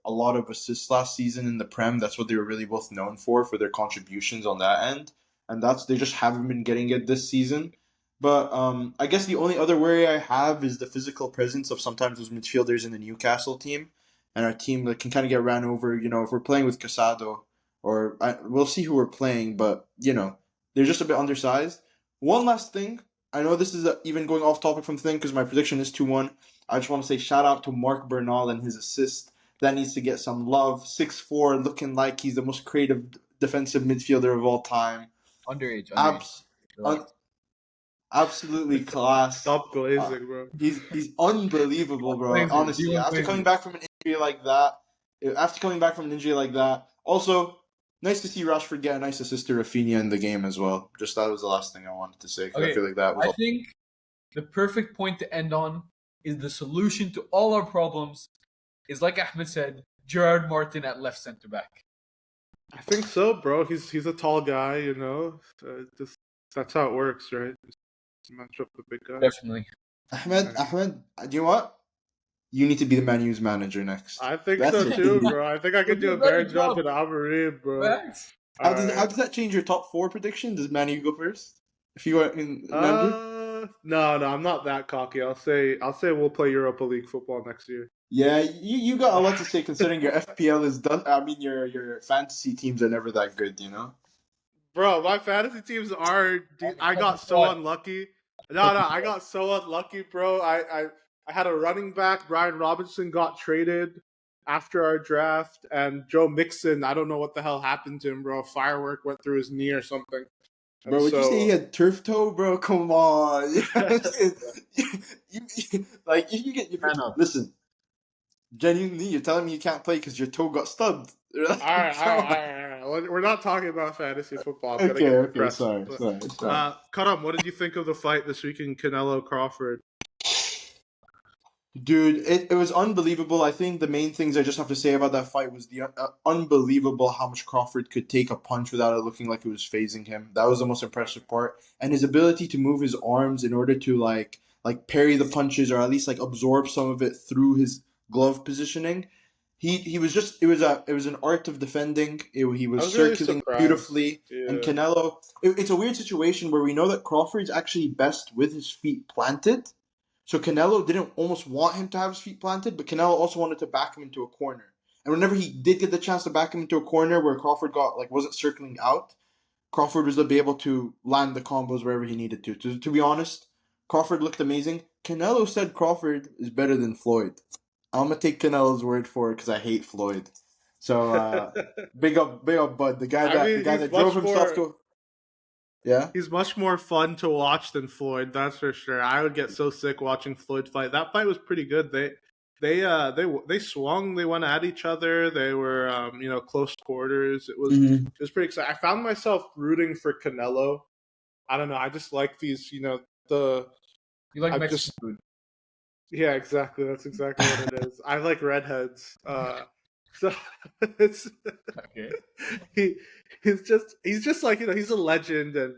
a lot of assists last season in the Prem. That's what they were really both known for their contributions on that end. And they just haven't been getting it this season. But I guess the only other worry I have is the physical presence of sometimes those midfielders in the Newcastle team. And our team that can kind of get ran over, if we're playing with Casado, we'll see who we're playing, but, they're just a bit undersized. One last thing. I know this is even going off topic from the thing because my prediction is 2-1. I just want to say shout out to Mark Bernal and his assist. That needs to get some love. 6'4", looking like he's the most creative defensive midfielder of all time. Underage. Absolutely class. Stop glazing, bro. He's unbelievable, bro. Honestly, after coming back from an injury like that. Also, Nice to see Rashford get a nice assist to Rafinha in the game as well. Just that was the last thing I wanted to say because I Okay, feel like that was I all. think the perfect point to end on is the solution to all our problems is, like Ahmed said, Gerard Martin at left centre back. I think so, bro. He's a tall guy, you know. Just that's how it works, right? Just match up the big guy. Definitely. Ahmed, do you know what? You need to be the Man U's manager next. I think That's so your too, thing. bro. I think I You'll could do do a a better better job job. than Amarim, bro. Facts. How All right. does that change your top 4 prediction? Does Man U go first if you are in manager? No, I'm not that cocky. I'll say we'll play Europa League football next year. Yeah, you got a lot to say considering your FPL is done. I mean, your fantasy teams are never that good, you know. Bro, my fantasy teams are. I got so unlucky. No, I got so unlucky, bro. I had a running back. Brian Robinson got traded after our draft, and Joe Mixon. I don't know what the hell happened to him, bro. A firework went through his knee or something. And Bro, would you say he so, had turf toe, bro? Come on, like if you get Man up. listen, genuinely, you're telling me you can't play because your toe got stubbed. all right. Come on. We're not talking about fantasy football. I'm gonna Okay, get okay, depressed. sorry. But, Karam, what did you think of the fight this weekend, Canelo Crawford? Dude, it was unbelievable. I think the main things I just have to say about that fight was the unbelievable how much Crawford could take a punch without it looking like it was phasing him. That was the most impressive part, and his ability to move his arms in order to like parry the punches or at least like absorb some of it through his glove positioning. He was just it was an art of defending. He I was was really circling surprised. beautifully, and Yeah. Canelo. It's a weird situation where we know that Crawford's actually best with his feet planted. So Canelo didn't almost want him to have his feet planted, but Canelo also wanted to back him into a corner. And whenever he did get the chance to back him into a corner where Crawford got wasn't circling out, Crawford was to be able to land the combos wherever he needed to. To be honest, Crawford looked amazing. Canelo said Crawford is better than Floyd. I'm gonna take Canelo's word for it because I hate Floyd. So big up, Bud, the I the mean, guy that drove himself to. Yeah. he's much more fun to watch than Floyd. That's for sure. I would get so sick watching Floyd fight. That fight was pretty good. They swung. They went at each other. They were close quarters. Mm-hmm. It was pretty exciting. I found myself rooting for Canelo. I don't know. I just like these. The You like I'm Mexican just food. yeah, exactly. That's exactly what it is. I like redheads. So it's Okay. he he's just like he's a legend, and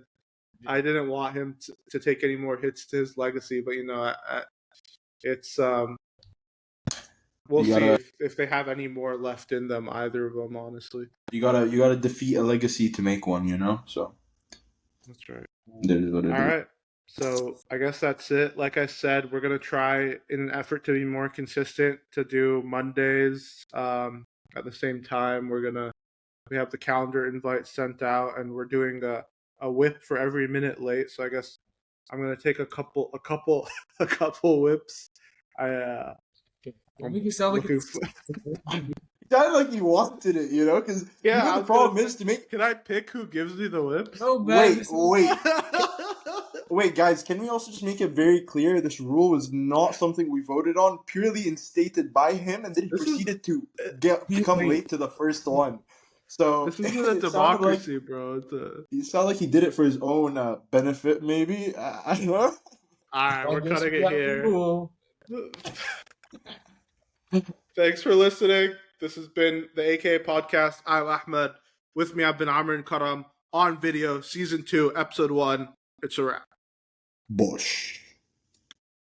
I didn't want him to take any more hits to his legacy. But it's we'll You see gotta if they have any more left in them. Either of them, honestly. you gotta defeat a legacy to make one. You know. So That's right. that is what it All is. right. So I guess that's it. Like I said, we're gonna try in an effort to be more consistent to do Mondays at the same time. We have the calendar invite sent out, and we're doing a whip for every minute late. So I guess I'm gonna take a couple a couple whips. Don't I'm make it sound like looking it's for. It sounded like you wanted it, you know, because Yeah, you know I the was gonna problem say, is to make. can I pick who gives me the whips? no man. Wait, guys, can we also just make it very clear this rule is not something we voted on, purely instated by him, and then he This is proceeded to He come made late to the first one. So this isn't a it sounded like democracy, bro. he did it for his own benefit, maybe. I don't know. All right, we're I guess cutting we it got the here. rule. Thanks for listening. This has been the A.K.A. podcast. I'm Ahmed. With me, I've been Amr and Karam on video, season 2, episode 1. It's a wrap. Bush.